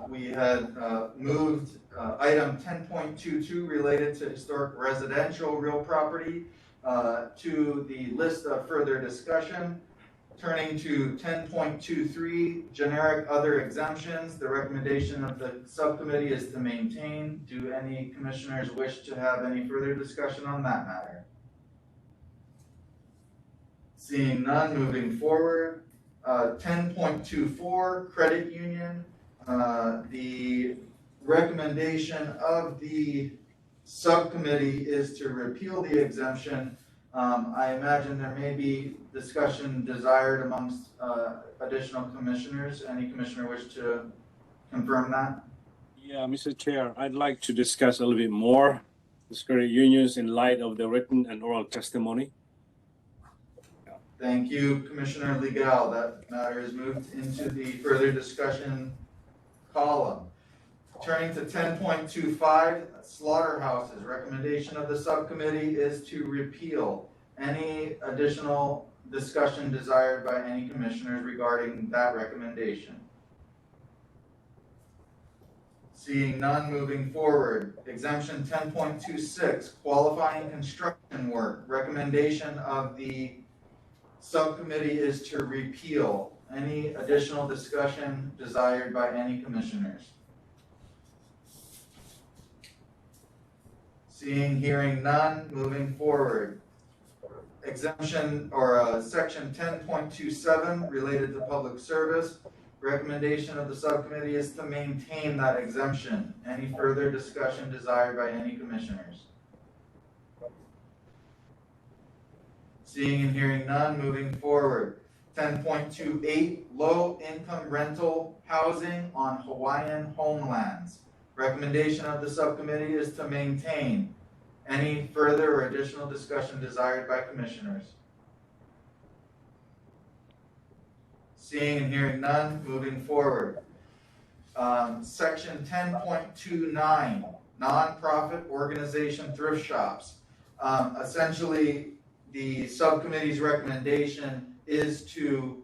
[SPEAKER 2] we had moved item 10.22 related to historic residential real property to the list of further discussion. Turning to 10.23, generic other exemptions, the recommendation of the subcommittee is to maintain. Do any commissioners wish to have any further discussion on that matter? Seeing none, moving forward. 10.24, credit union. The recommendation of the subcommittee is to repeal the exemption. I imagine there may be discussion desired amongst additional commissioners. Any commissioner wish to confirm that?
[SPEAKER 5] Yeah, Mr. Chair, I'd like to discuss a little bit more the credit unions in light of the written and oral testimony.
[SPEAKER 2] Thank you, Commissioner Legal. That matter is moved into the further discussion column. Turning to 10.25, slaughterhouses. Recommendation of the subcommittee is to repeal. Any additional discussion desired by any commissioners regarding that recommendation? Seeing none, moving forward. Exemption 10.26, qualifying construction work. Recommendation of the subcommittee is to repeal. Any additional discussion desired by any commissioners? Seeing, hearing none, moving forward. Exemption or section 10.27 related to public service. Recommendation of the subcommittee is to maintain that exemption. Any further discussion desired by any commissioners? Seeing and hearing none, moving forward. 10.28, low income rental housing on Hawaiian homelands. Recommendation of the subcommittee is to maintain. Any further or additional discussion desired by commissioners? Seeing and hearing none, moving forward. Section 10.29, nonprofit organization thrift shops. Essentially, the subcommittee's recommendation is to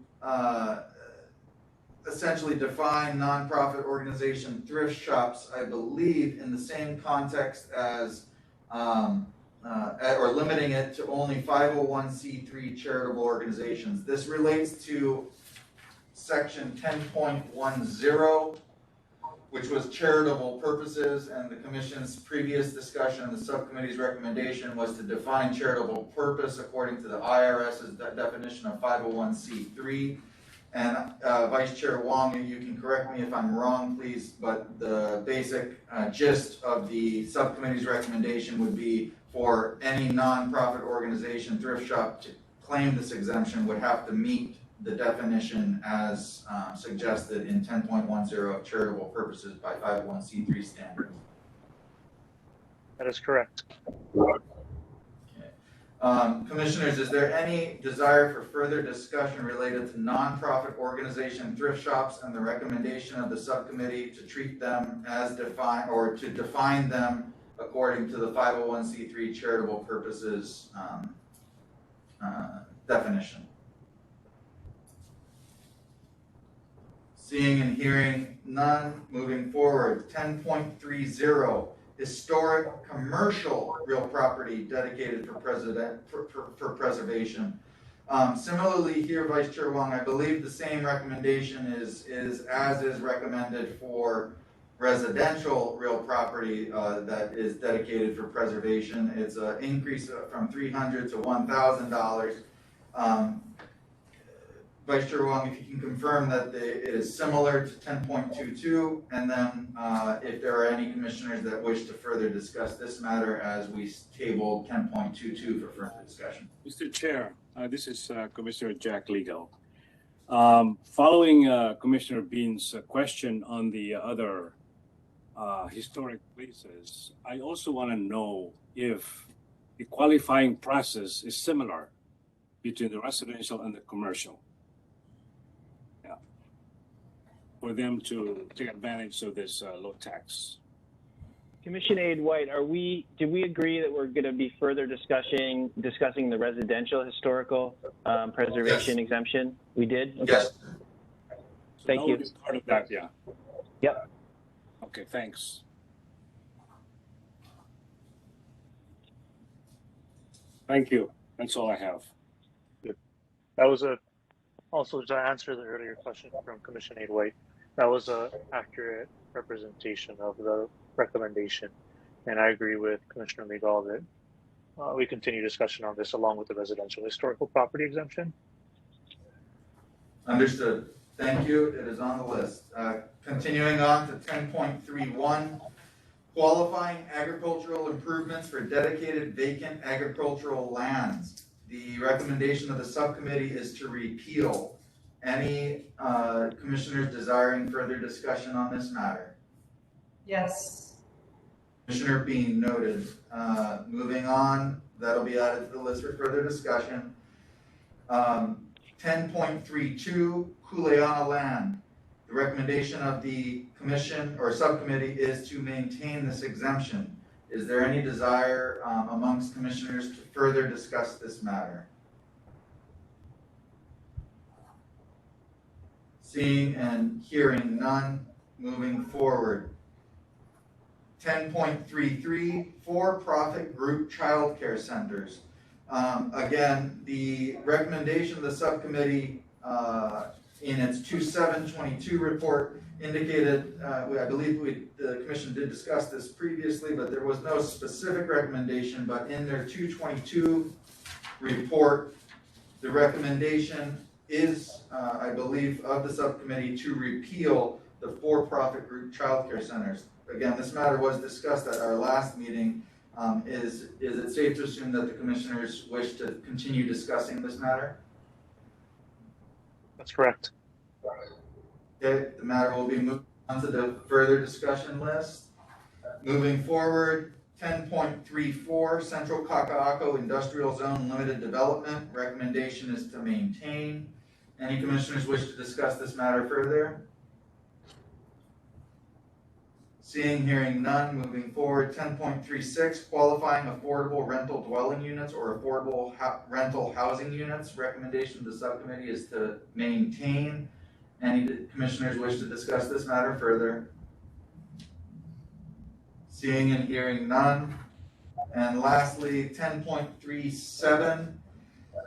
[SPEAKER 2] essentially define nonprofit organization thrift shops, I believe, in the same context as or limiting it to only 501c3 charitable organizations. This relates to section 10.10, which was charitable purposes, and the commission's previous discussion, the subcommittee's recommendation was to define charitable purpose according to the IRS's definition of 501c3. And Vice Chair Wong, you can correct me if I'm wrong, please, but the basic gist of the subcommittee's recommendation would be for any nonprofit organization thrift shop to claim this exemption would have to meet the definition as suggested in 10.10 of charitable purposes by 501c3 standards.
[SPEAKER 3] That is correct.
[SPEAKER 2] Commissioners, is there any desire for further discussion related to nonprofit organization thrift shops and the recommendation of the subcommittee to treat them as defined or to define them according to the 501c3 charitable purposes definition? Seeing and hearing none, moving forward. 10.30, historic commercial real property dedicated for preservation. Similarly here, Vice Chair Wong, I believe the same recommendation is as is recommended for residential real property that is dedicated for preservation. It's an increase from $300 to $1,000. Vice Chair Wong, if you can confirm that it is similar to 10.22, and then if there are any commissioners that wish to further discuss this matter as we table 10.22 for further discussion.
[SPEAKER 5] Mr. Chair, this is Commissioner Jack Legal. Following Commissioner Bean's question on the other historic places, I also want to know if the qualifying process is similar between the residential and the commercial. For them to take advantage of this low tax.
[SPEAKER 1] Commissioner Aide White, did we agree that we're going to be further discussing the residential historical preservation exemption? We did? Okay.
[SPEAKER 2] Yes.
[SPEAKER 5] So
[SPEAKER 1] thank you.
[SPEAKER 5] Part of that, yeah.
[SPEAKER 1] Yep.
[SPEAKER 5] Okay, thanks. Thank you. That's all I have.
[SPEAKER 3] That was also to answer the earlier question from Commissioner Aide White. That was an accurate representation of the recommendation. And I agree with Commissioner Legal that we continue discussion on this along with the residential historical property exemption.
[SPEAKER 2] Understood. Thank you. It is on the list. Continuing on to 10.31, qualifying agricultural improvements for dedicated vacant agricultural lands. The recommendation of the subcommittee is to repeal. Any commissioners desiring further discussion on this matter?
[SPEAKER 4] Yes.
[SPEAKER 2] Commissioner Bean, noted. Moving on, that'll be added to the list for further discussion. 10.32, Kuleana land. The recommendation of the commission or subcommittee is to maintain this exemption. Is there any desire amongst commissioners to further discuss this matter? Seeing and hearing none, moving forward. 10.33, for-profit group child care centers. Again, the recommendation of the subcommittee in its 2/7/22 report indicated, I believe the commission did discuss this previously, but there was no specific recommendation, but in their 2/22 report, the recommendation is, I believe, of the subcommittee to repeal the for-profit group childcare centers. Again, this matter was discussed at our last meeting. Is it safe to assume that the commissioners wish to continue discussing this matter?
[SPEAKER 3] That's correct.
[SPEAKER 2] Okay, the matter will be moved on to the further discussion list. Moving forward, 10.34 Central Kaka'ako Industrial Zone Limited Development. Recommendation is to maintain. Any commissioners wish to discuss this matter further? Seeing, hearing none, moving forward, 10.36 Qualifying Affordable Rental Dwelling Units or Affordable Rental Housing Units. Recommendation of the subcommittee is to maintain. Any commissioners wish to discuss this matter further? Seeing and hearing none. And lastly, 10.37,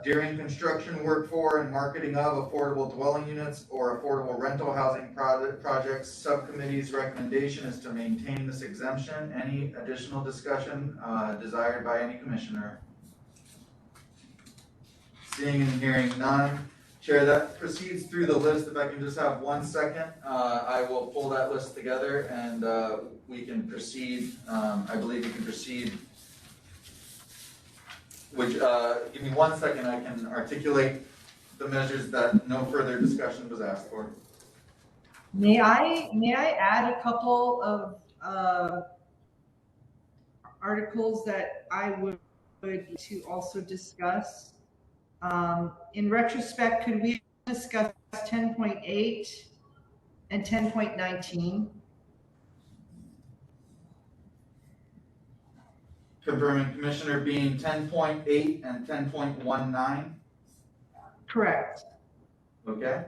[SPEAKER 2] during construction work for and marketing of affordable dwelling units or affordable rental housing projects, subcommittee's recommendation is to maintain this exemption. Any additional discussion desired by any commissioner? Seeing and hearing none. Chair, that proceeds through the list. If I can just have 1 second, I will pull that list together and we can proceed. I believe we can proceed. Which, give me 1 second, I can articulate the measures that no further discussion was asked for.
[SPEAKER 4] May I add a couple of articles that I would to also discuss? In retrospect, could we discuss 10.8 and 10.19?
[SPEAKER 2] Confirming Commissioner Bean, 10.8 and 10.19.
[SPEAKER 4] Correct.
[SPEAKER 2] Okay.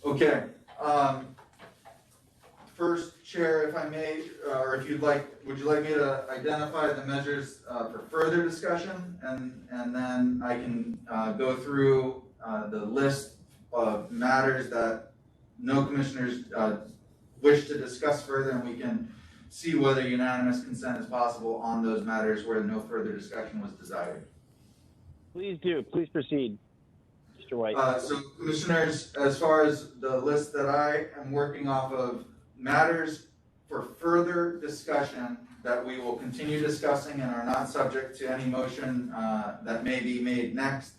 [SPEAKER 2] Okay, first, Chair, if I may, or if you'd like, would you like me to identify the measures for further discussion? And then I can go through the list of matters that no commissioners wish to discuss further, and we can see whether unanimous consent is possible on those matters where no further discussion was desired.
[SPEAKER 1] Please do. Please proceed, Mr. White.
[SPEAKER 2] So commissioners, as far as the list that I am working off of, matters for further discussion that we will continue discussing and are not subject to any motion that may be made next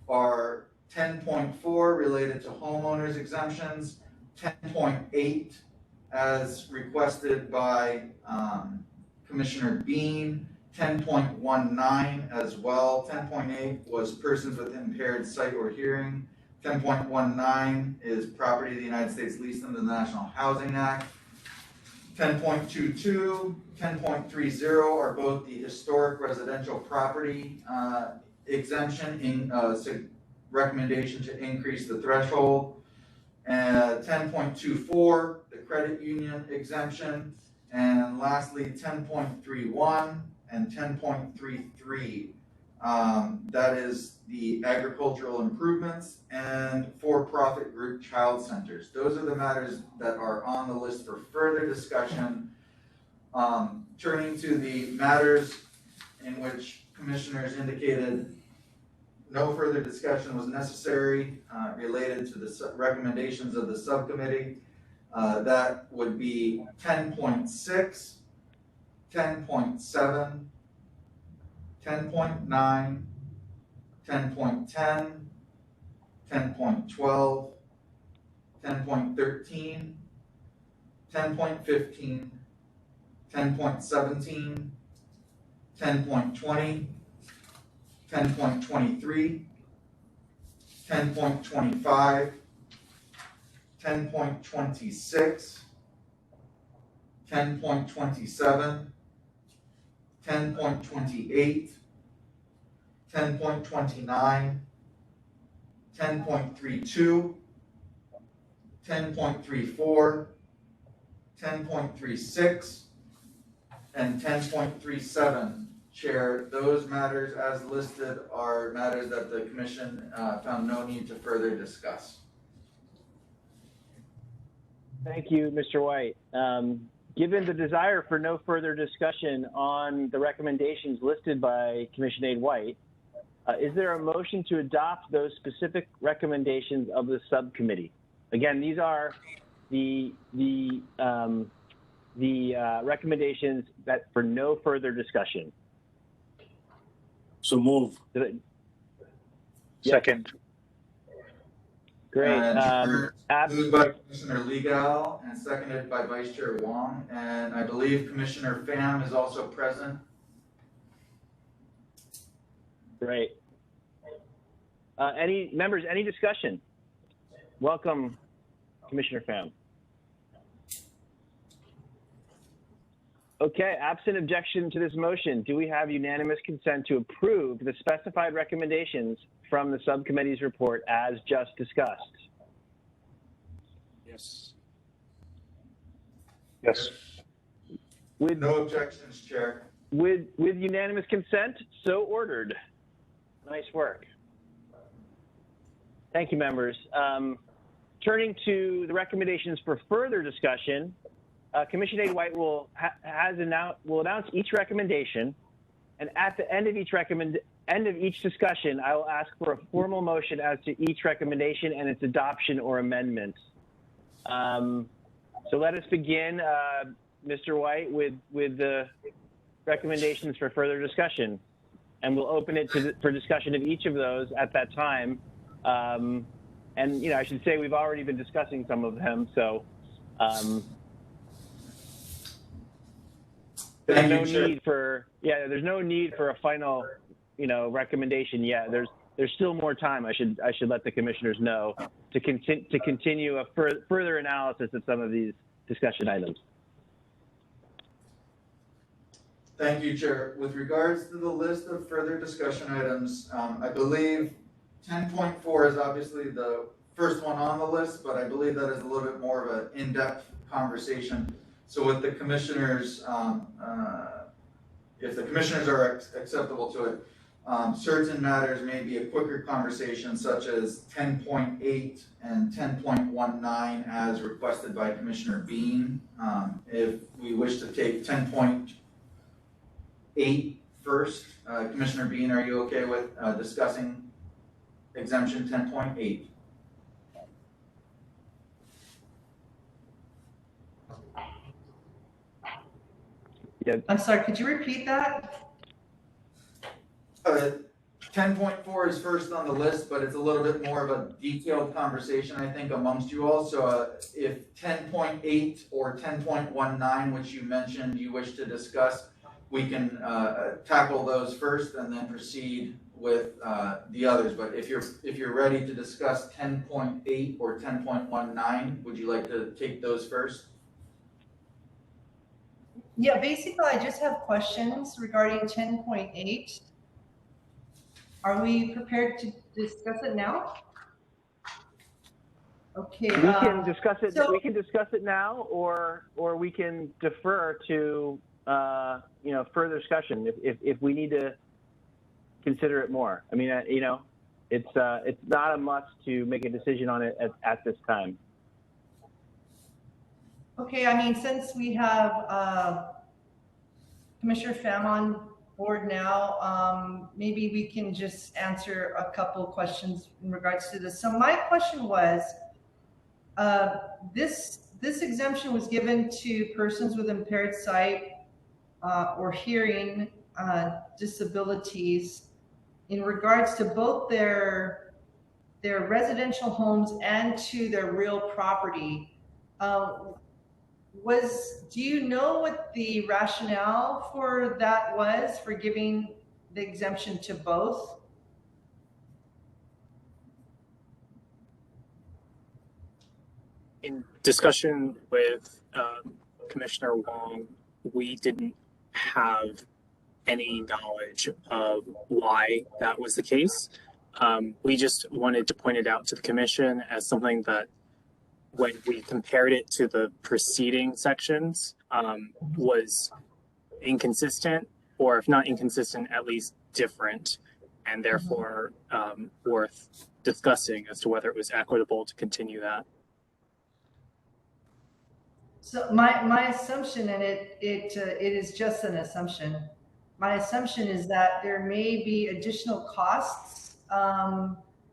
[SPEAKER 2] are 10.4 related to homeowners exemptions, 10.8 as requested by Commissioner Bean, 10.19 as well. 10.8 was persons with impaired sight or hearing. 10.19 is property of the United States leased under the National Housing Act. 10.22, 10.30 are both the historic residential property exemption in recommendation to increase the threshold. 10.24, the credit union exemption. And lastly, 10.31 and 10.33. That is the agricultural improvements and for-profit group child centers. Those are the matters that are on the list for further discussion. Turning to the matters in which commissioners indicated no further discussion was necessary related to the recommendations of the subcommittee. That would be 10.6, 10.7, 10.9, 10.10, 10.12, 10.13, 10.15, 10.17, 10.20, 10.23, 10.25, 10.26, 10.27, 10.28, 10.29, 10.32, 10.34, 10.36, and 10.37. Chair, those matters as listed are matters that the commission found no need to further discuss.
[SPEAKER 1] Thank you, Mr. White. Given the desire for no further discussion on the recommendations listed by Commissioner Aide White, is there a motion to adopt those specific recommendations of the subcommittee? Again, these are the recommendations that for no further discussion.
[SPEAKER 5] So move.
[SPEAKER 3] Second.
[SPEAKER 1] Great.
[SPEAKER 2] Moved by Commissioner Legal and seconded by Vice Chair Wong, and I believe Commissioner Pham is also present.
[SPEAKER 1] Great. Any members, any discussion? Welcome, Commissioner Pham. Okay, absent objection to this motion, do we have unanimous consent to approve the specified recommendations from the subcommittee's report as just discussed?
[SPEAKER 5] Yes.
[SPEAKER 3] Yes.
[SPEAKER 1] With
[SPEAKER 2] No objections, Chair.
[SPEAKER 1] with unanimous consent, so ordered. Nice work. Thank you, members. Turning to the recommendations for further discussion, Commissioner Aide White will announce each recommendation, and at the end of each discussion, I will ask for a formal motion as to each recommendation and its adoption or amendment. So let us begin, Mr. White, with the recommendations for further discussion, and we'll open it for discussion of each of those at that time. And I should say we've already been discussing some of them, so. There's no need for a final, recommendation yet. There's still more time. I should let the commissioners know to continue a further analysis of some of these discussion items.
[SPEAKER 2] Thank you, Chair. With regards to the list of further discussion items, I believe 10.4 is obviously the first one on the list, but I believe that is a little bit more of an in-depth conversation. So with the commissioners, if the commissioners are acceptable to it, certain matters may be a quicker conversation, such as 10.8 and 10.19 as requested by Commissioner Bean. If we wish to take 10.8 first, Commissioner Bean, are you okay with discussing exemption 10.8?
[SPEAKER 1] Yeah.
[SPEAKER 4] I'm sorry, could you repeat that?
[SPEAKER 2] 10.4 is first on the list, but it's a little bit more of a detailed conversation, I think, amongst you all. So if 10.8 or 10.19, which you mentioned you wish to discuss, we can tackle those first and then proceed with the others. But if you're ready to discuss 10.8 or 10.19, would you like to take those first?
[SPEAKER 4] Yeah, basically, I just have questions regarding 10.8. Are we prepared to discuss it now? Okay.
[SPEAKER 1] We can discuss it. We can discuss it now, or we can defer to further discussion if we need to consider it more. I mean, it's not a must to make a decision on it at this time.
[SPEAKER 4] Okay, I mean, since we have Commissioner Pham on board now, maybe we can just answer a couple questions in regards to this. So my question was, this exemption was given to persons with impaired sight or hearing disabilities in regards to both their residential homes and to their real property. Do you know what the rationale for that was, for giving the exemption to both?
[SPEAKER 12] in discussion with Commissioner Wong, we didn't have any knowledge of why that was the case. We just wanted to point it out to the commission as something that when we compared it to the preceding sections was inconsistent, or if not inconsistent, at least different, and therefore worth discussing as to whether it was equitable to continue that.
[SPEAKER 4] So my assumption, and it is just an assumption. My assumption is that there may be additional costs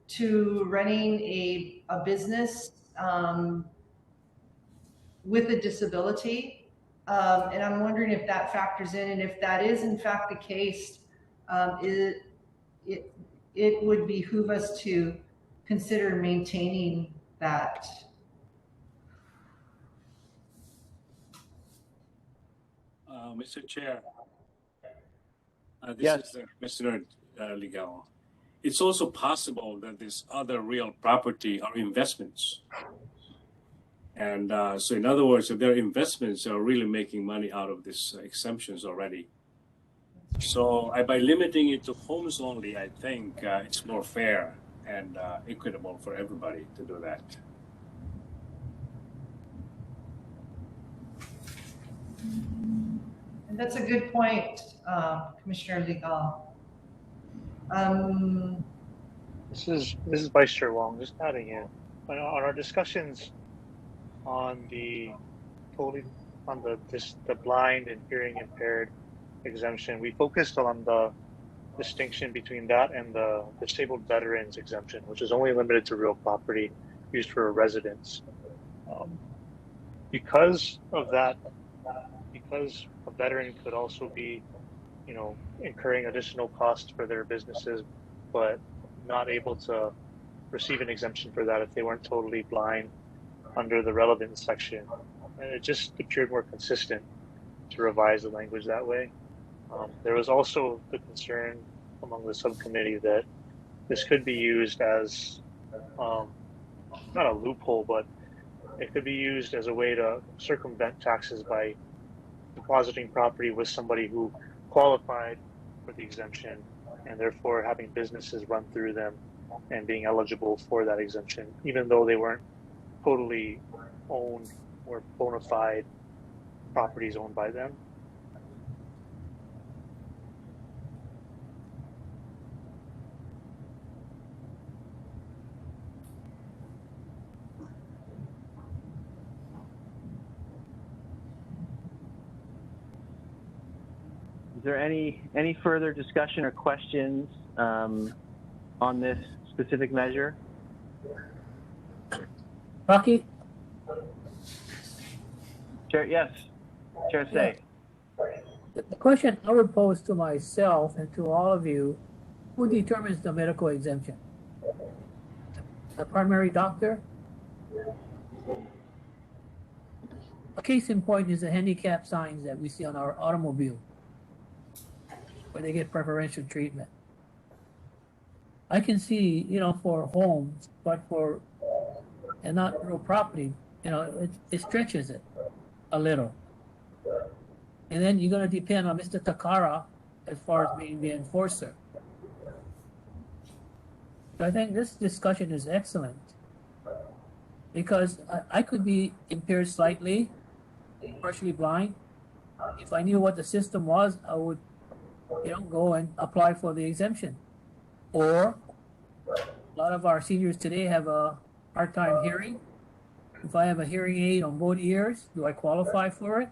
[SPEAKER 4] to running a business with a disability, and I'm wondering if that factors in, and if that is in fact the case, it would behoove us to consider maintaining that.
[SPEAKER 5] Mr. Chair, this
[SPEAKER 1] Yes.
[SPEAKER 5] is Mr. Legal. It's also possible that this other real property are investments. And so in other words, if their investments are really making money out of these exemptions already. So by limiting it to homes only, I think it's more fair and equitable for everybody to do that.
[SPEAKER 4] And that's a good point, Commissioner Legal.
[SPEAKER 3] This is Vice Chair Wong, just adding in on our discussions on the blind and hearing impaired exemption. We focused on the distinction between that and the disabled veterans exemption, which is only limited to real property used for a residence. Because of that, because a veteran could also be, incurring additional costs for their businesses, but not able to receive an exemption for that if they weren't totally blind under the relevant section. And it just appeared more consistent to revise the language that way. There was also the concern among the subcommittee that this could be used as, not a loophole, but it could be used as a way to circumvent taxes by depositing property with somebody who qualified for the exemption, and therefore having businesses run through them and being eligible for that exemption, even though they weren't totally owned or bona fide properties owned by them.
[SPEAKER 1] Is there any further discussion or questions on this specific measure?
[SPEAKER 13] Rocky?
[SPEAKER 1] Chair, yes. Chair Say.
[SPEAKER 13] The question I would pose to myself and to all of you, who determines the medical exemption? The primary doctor? A case in point is the handicap signs that we see on our automobile, where they get preferential treatment. I can see, for homes, but and not real property, it stretches it a little. And then you're going to depend on Mr. Takara as far as being the enforcer. So I think this discussion is excellent because I could be impaired slightly, partially blind. If I knew what the system was, I would go and apply for the exemption. Or a lot of our seniors today have a hard time hearing. If I have a hearing aid on both ears, do I qualify for it?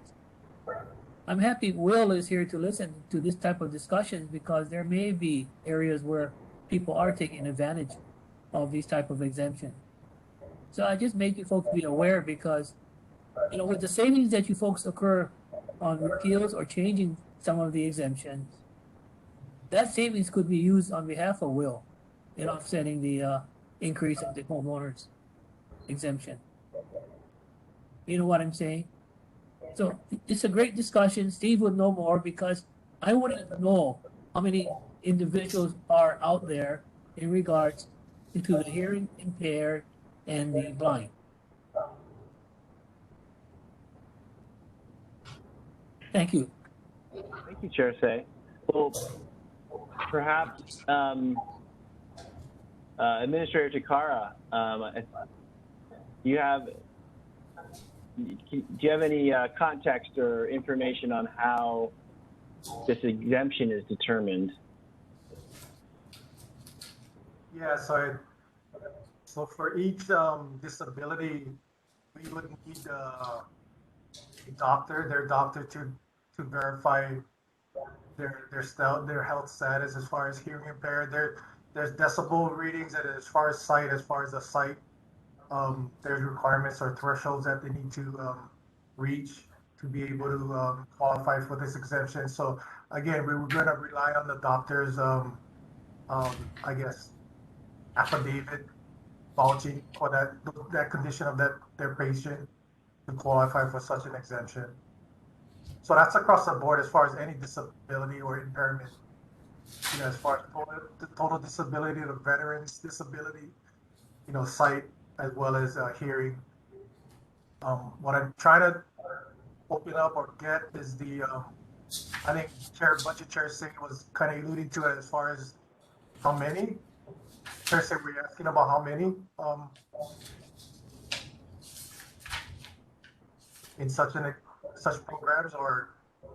[SPEAKER 13] I'm happy Will is here to listen to this type of discussions because there may be areas where people are taking advantage of these type of exemptions. So I just make you folks be aware because, with the savings that you folks occur on repeals or changing some of the exemptions, that savings could be used on behalf of Will in offsetting the increase of the homeowners exemption. You know what I'm saying? So it's a great discussion. Steve would know more because I wouldn't know how many individuals are out there in regards to the hearing impaired and the blind. Thank you.
[SPEAKER 1] Thank you, Chair Say. Well, perhaps Administrator Takara, do you have any context or information on how this exemption is determined?
[SPEAKER 10] Yeah, so for each disability, we would need a doctor, their doctor to verify their health status as far as hearing impaired. There's decibel readings, and as far as the sight, there's requirements or thresholds that they need to reach to be able to qualify for this exemption. So again, we were going to rely on the doctor's, I guess, affidavit vouching for that condition of their patient to qualify for such an exemption. So that's across the board as far as any disability or impairment. You know, as far as the total disability, the veteran's disability, you know, sight as well as hearing. What I'm trying to open up or get is the, I think Budget Chair Singh was kind of alluding to it as far as how many. Chair Singh, we're asking about how many in such programs, or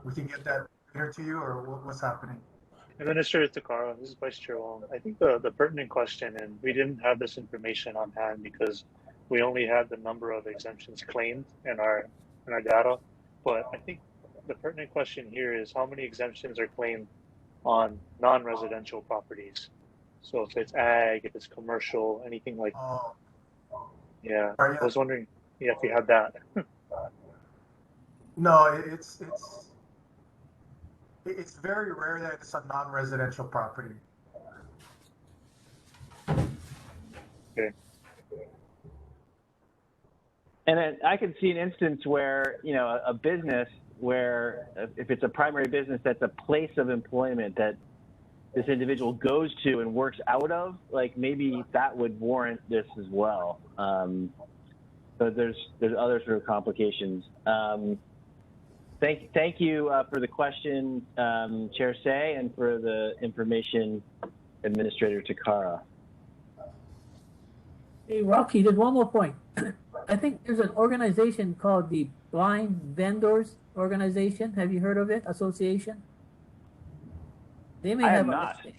[SPEAKER 10] we can get that later to you, or what's happening?
[SPEAKER 3] Administrator Takara, this is Vice Chair Wong. I think the pertinent question, and we didn't have this information on hand because we only had the number of exemptions claimed in our data. But I think the pertinent question here is how many exemptions are claimed on non-residential properties. So if it's ag, if it's commercial, anything like yeah. I was wondering if you had that.
[SPEAKER 10] No, it's very rare that it's a non-residential property.
[SPEAKER 3] Okay.
[SPEAKER 1] And then I could see an instance where, you know, a business where if it's a primary business that's a place of employment that this individual goes to and works out of, like maybe that would warrant this as well. So there's other sort of complications. Thank you for the question, Chair Say, and for the information, Administrator Takara.
[SPEAKER 13] Hey, Rocky, there's one more point. I think there's an organization called the Blind Vendors Organization. Have you heard of it? Association? They may have a listing.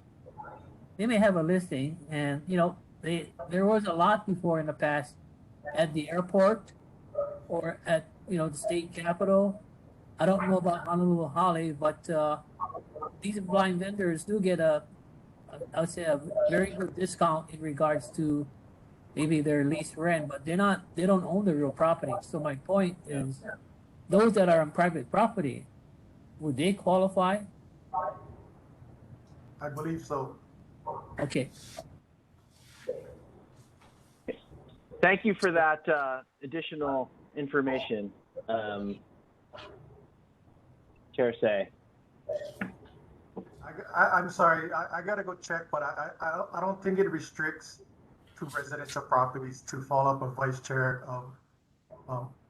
[SPEAKER 13] They may have a listing, and you know, there was a lot before in the past at the airport or at the state capitol. I don't know about Honolulu Holly, but these blind vendors do get I would say a very good discount in regards to maybe their lease rent, but they don't own the real property. So my point is, those that are on private property, would they qualify?
[SPEAKER 10] I believe so.
[SPEAKER 13] Okay.
[SPEAKER 1] Thank you for that additional information, Chair Say.
[SPEAKER 10] I'm sorry, I gotta go check, but I don't think it restricts to residential properties, to follow up on Vice Chair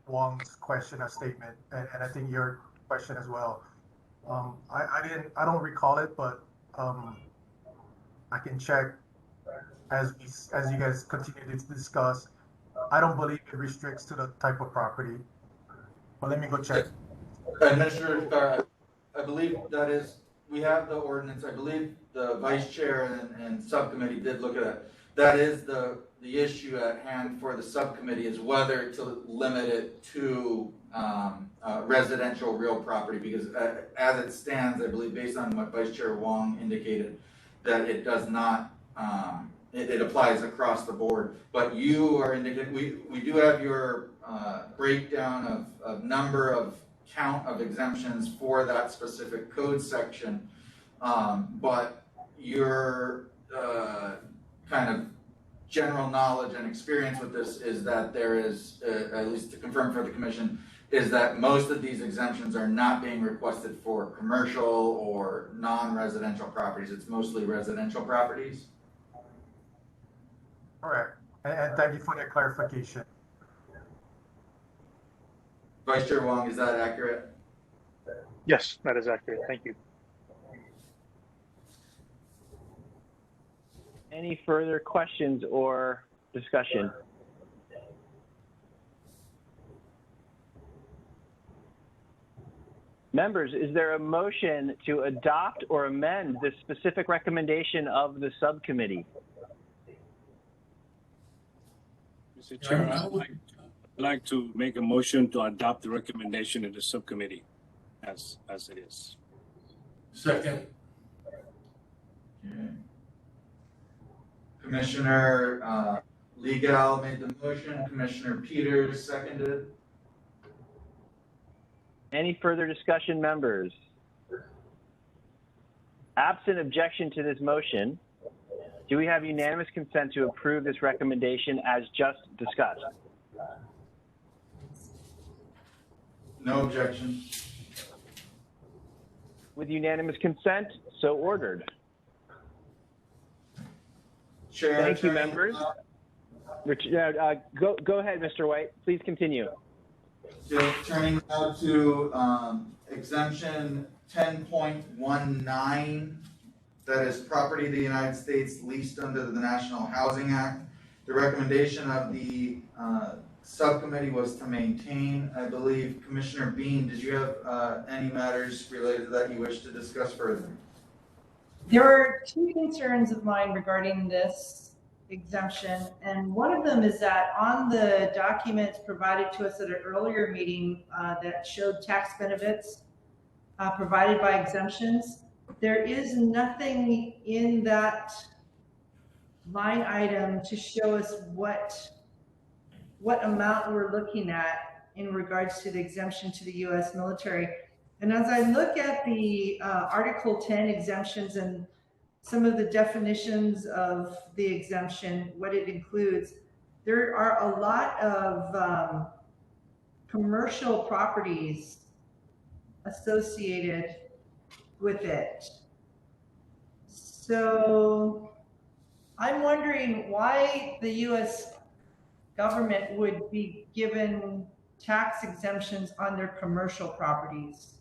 [SPEAKER 10] Wong's question or statement, and I think your question as well. I don't recall it, but I can check as you guys continue to discuss. I don't believe it restricts to the type of property, but let me go check.
[SPEAKER 2] Administrator, I believe we have the ordinance. I believe the Vice Chair and subcommittee did look at it. That is the issue at hand for the subcommittee, is whether to limit it to residential real property, because as it stands, I believe based on what Vice Chair Wong indicated, that it does not, it applies across the board. But you are indicating, we do have your breakdown of number of count of exemptions for that specific code section, but your kind of general knowledge and experience with this is that there is, at least to confirm for the commission, is that most of these exemptions are not being requested for commercial or non-residential properties. It's mostly residential properties.
[SPEAKER 10] Correct. And thank you for that clarification.
[SPEAKER 2] Vice Chair Wong, is that accurate?
[SPEAKER 3] Yes, that is accurate. Thank you.
[SPEAKER 1] Any further questions or discussion? Members, is there a motion to adopt or amend the specific recommendation of the subcommittee?
[SPEAKER 5] Mr. Chair, I'd like to make a motion to adopt the recommendation of the subcommittee as it is.
[SPEAKER 2] Second. Okay. Commissioner Legal made the motion. Commissioner Peters seconded.
[SPEAKER 1] Any further discussion, members? Absent objection to this motion, do we have unanimous consent to approve this recommendation as just discussed?
[SPEAKER 2] No objection.
[SPEAKER 1] With unanimous consent, so ordered.
[SPEAKER 2] Chair,
[SPEAKER 1] Thank you, members. Go ahead, Mr. White. Please continue.
[SPEAKER 2] Turning now to exemption 10.19, that is property of the United States leased under the National Housing Act. The recommendation of the subcommittee was to maintain. I believe, Commissioner Bean, did you have any matters related to that you wish to discuss further?
[SPEAKER 4] There are two concerns of mine regarding this exemption, and one of them is that on the documents provided to us at an earlier meeting that showed tax benefits provided by exemptions, there is nothing in that line item to show us what amount we're looking at in regards to the exemption to the U.S. military. And as I look at the Article 10 exemptions and some of the definitions of the exemption, what it includes, there are a lot of commercial properties associated with it. So I'm wondering why the U.S. government would be given tax exemptions on their commercial properties.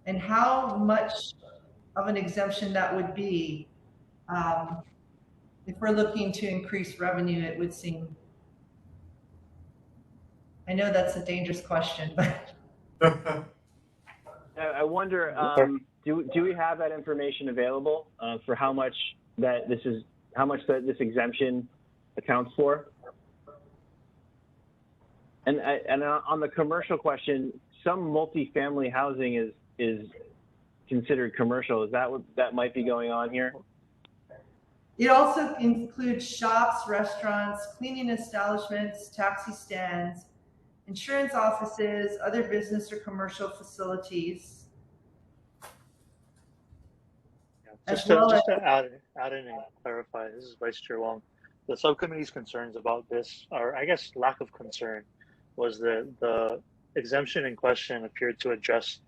[SPEAKER 4] And how much of an exemption that would be if we're looking to increase revenue, it would seem. I know that's a dangerous question, but.
[SPEAKER 1] I wonder, do we have that information available for how much that this this exemption accounts for? And on the commercial question, some multifamily housing is considered commercial. Is that what that might be going on here?
[SPEAKER 4] It also includes shops, restaurants, cleaning establishments, taxi stands, insurance offices, other business or commercial facilities.
[SPEAKER 3] Just to add in and clarify, this is Vice Chair Wong. The subcommittee's concerns about this, or I guess lack of concern, was that the exemption in question appeared to address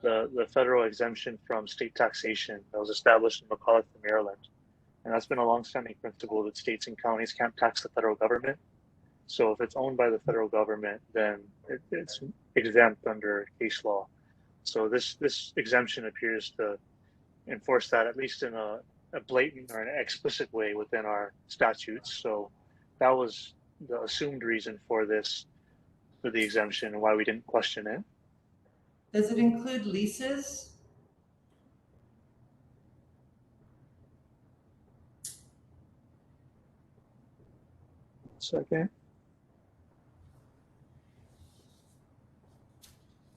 [SPEAKER 3] the federal exemption from state taxation that was established in McAuliffe, Maryland. And that's been a longstanding principle that states and counties can't tax the federal government. So if it's owned by the federal government, then it's exempt under case law. So this exemption appears to enforce that, at least in a blatant or an explicit way within our statutes. So that was the assumed reason for the exemption and why we didn't question it.
[SPEAKER 4] Does it include leases?
[SPEAKER 3] Second.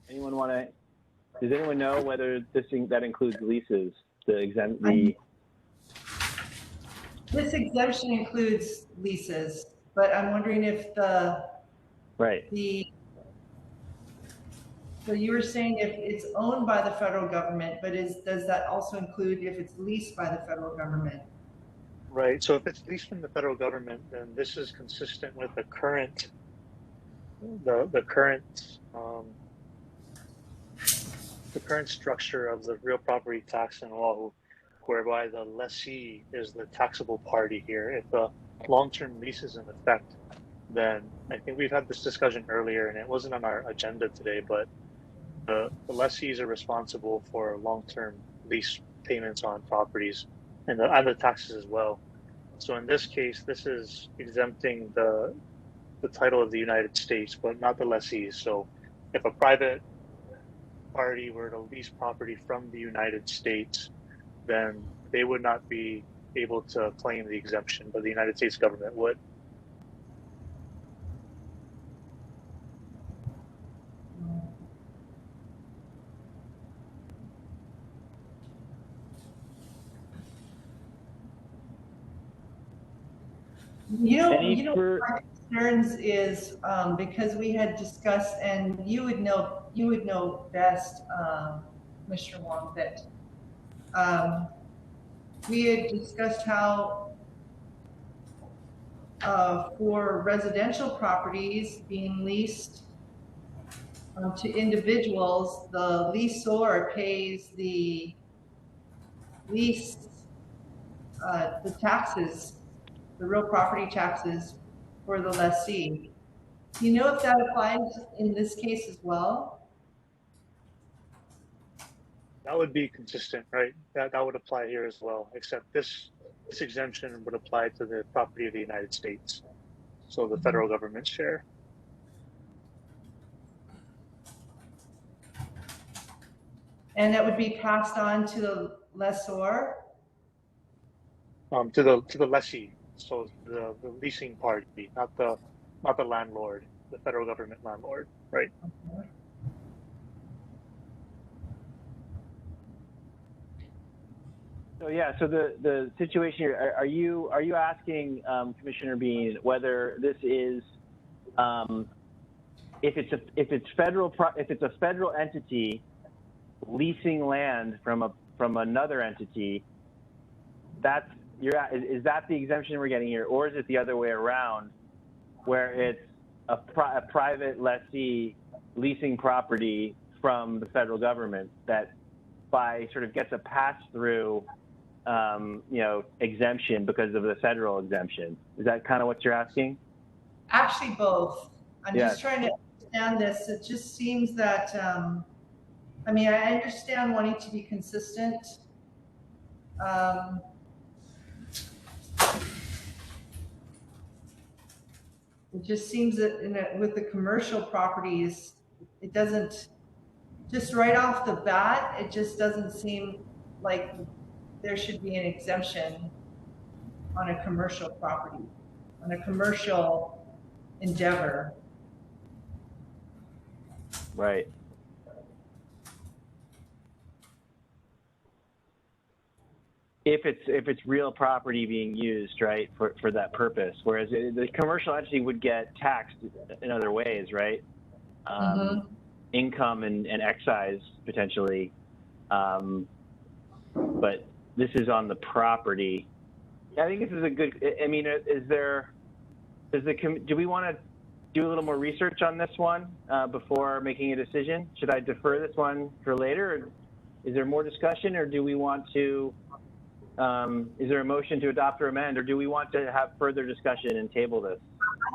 [SPEAKER 1] Does anyone know whether that includes leases? This
[SPEAKER 4] exemption includes leases, but I'm wondering if so you were saying if it's owned by the federal government, but does that also include if it's leased by the federal government?
[SPEAKER 3] Right. So if it's leased from the federal government, then this is consistent with the current structure of the real property tax in Oahu, whereby the lessee is the taxable party here. If the long-term lease is in effect, then I think we've had this discussion earlier, and it wasn't on our agenda today, but the lessees are responsible for long-term lease payments on properties and the taxes as well. So in this case, this is exempting the title of the United States, but not the lessees. So if a private party were to lease property from the United States, then they would not be able to claim the exemption, but the United States government would.
[SPEAKER 4] You know, my concerns is because we had discussed, and you would know best, Mr. Wong, that we had discussed how for residential properties being leased to individuals, the leaseor pays the lease, the taxes, the real property taxes for the lessee. Do you know if that applies in this case as well?
[SPEAKER 3] That would be consistent, right? That would apply here as well, except this exemption would apply to the property of the United States. So the federal government's share.
[SPEAKER 4] And that would be passed on to the lessor?
[SPEAKER 3] To the lessee, so the leasing party, not the landlord, the federal government landlord, right?
[SPEAKER 4] Okay.
[SPEAKER 1] So yeah, so the situation here, are you asking Commissioner Bean whether this is if it's a federal entity leasing land from another entity, is that the exemption we're getting here, or is it the other way around, where it's a private lessee leasing property from the federal government that by sort of gets a pass-through exemption because of the federal exemption? Is that kind of what you're asking?
[SPEAKER 4] Actually, both. I'm
[SPEAKER 1] Yes.
[SPEAKER 4] just trying to understand this. It just seems that, I mean, I understand wanting to be consistent. It just seems that with the commercial properties, it doesn't, just right off the bat, it just doesn't seem like there should be an exemption on a commercial property, on a commercial endeavor.
[SPEAKER 1] Right. If it's real property being used, right, for that purpose, whereas the commercial entity would get taxed in other ways, right? Income and excise potentially, but this is on the property. I think this is a good. I mean, do we want to do a little more research on this one before making a decision? Should I defer this one for later? Or is there more discussion, or do we want to? Is there a motion to adopt or amend, or do we want to have further discussion and table this?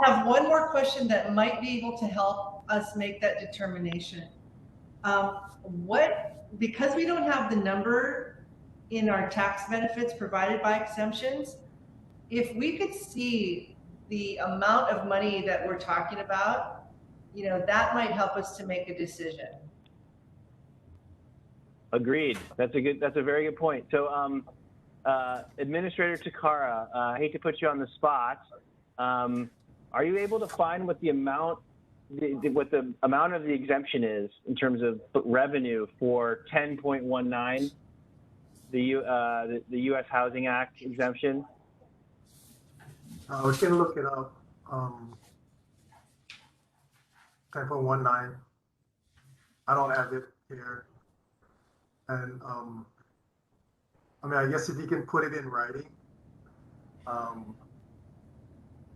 [SPEAKER 4] I have one more question that might be able to help us make that determination. Because we don't have the number in our tax benefits provided by exemptions, if we could see the amount of money that we're talking about, that might help us to make a decision.
[SPEAKER 1] Agreed. That's a very good point. So, Administrator Takara, I hate to put you on the spot. Are you able to find what the amount of the exemption is in terms of revenue for 10.19, the U.S. Housing Act exemption?
[SPEAKER 10] We can look it up. 10.19. I don't have it here, and I mean, I guess if you can put it in writing,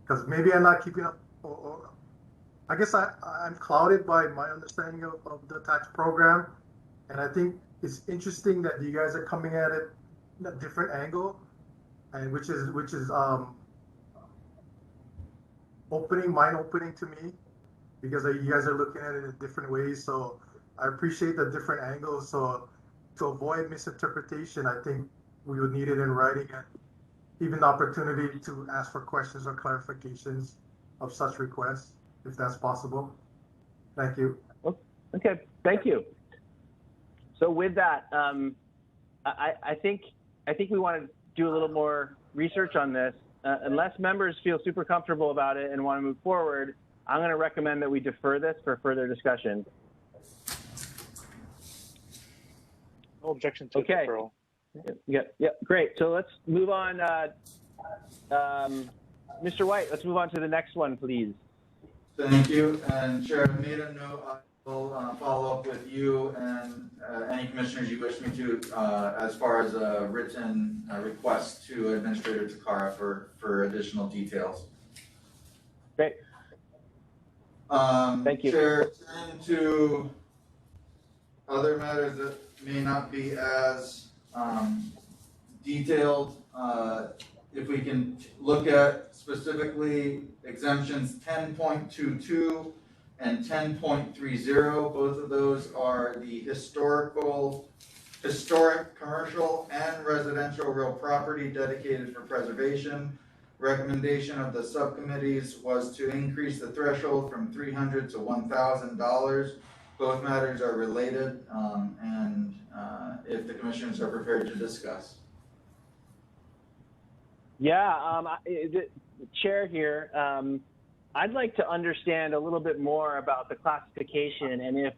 [SPEAKER 10] because maybe I'm not keeping up, or I guess I'm clouded by my understanding of the tax program, and I think it's interesting that you guys are coming at it in a different angle, and which is mind opening to me, because you guys are looking at it in different ways. So I appreciate the different angles. So to avoid misinterpretation, I think we would need it in writing, and even the opportunity to ask for questions or clarifications of such requests, if that's possible. Thank you.
[SPEAKER 1] Okay, thank you. So with that, I think we want to do a little more research on this. Unless members feel super comfortable about it and want to move forward, I'm going to recommend that we defer this for further discussion.
[SPEAKER 3] No objection to
[SPEAKER 1] Okay.
[SPEAKER 3] deferral.
[SPEAKER 1] Yeah, great. So let's move on. Mr. White, let's move on to the next one, please.
[SPEAKER 2] Thank you. And Chair, I made a note. I will follow up with you and any commissioners you wish me to as far as a written request to Administrator Takara for additional details.
[SPEAKER 1] Great. Thank you.
[SPEAKER 2] Chair, turning to other matters that may not be as detailed, if we can look at specifically exemptions 10.22 and 10.30, both of those are the historic, commercial, and residential real property dedicated for preservation. Recommendation of the subcommittees was to increase the threshold from $300 to $1,000. Both matters are related, and if the commissioners are prepared to discuss.
[SPEAKER 1] Yeah, the chair here. I'd like to understand a little bit more about the classification, and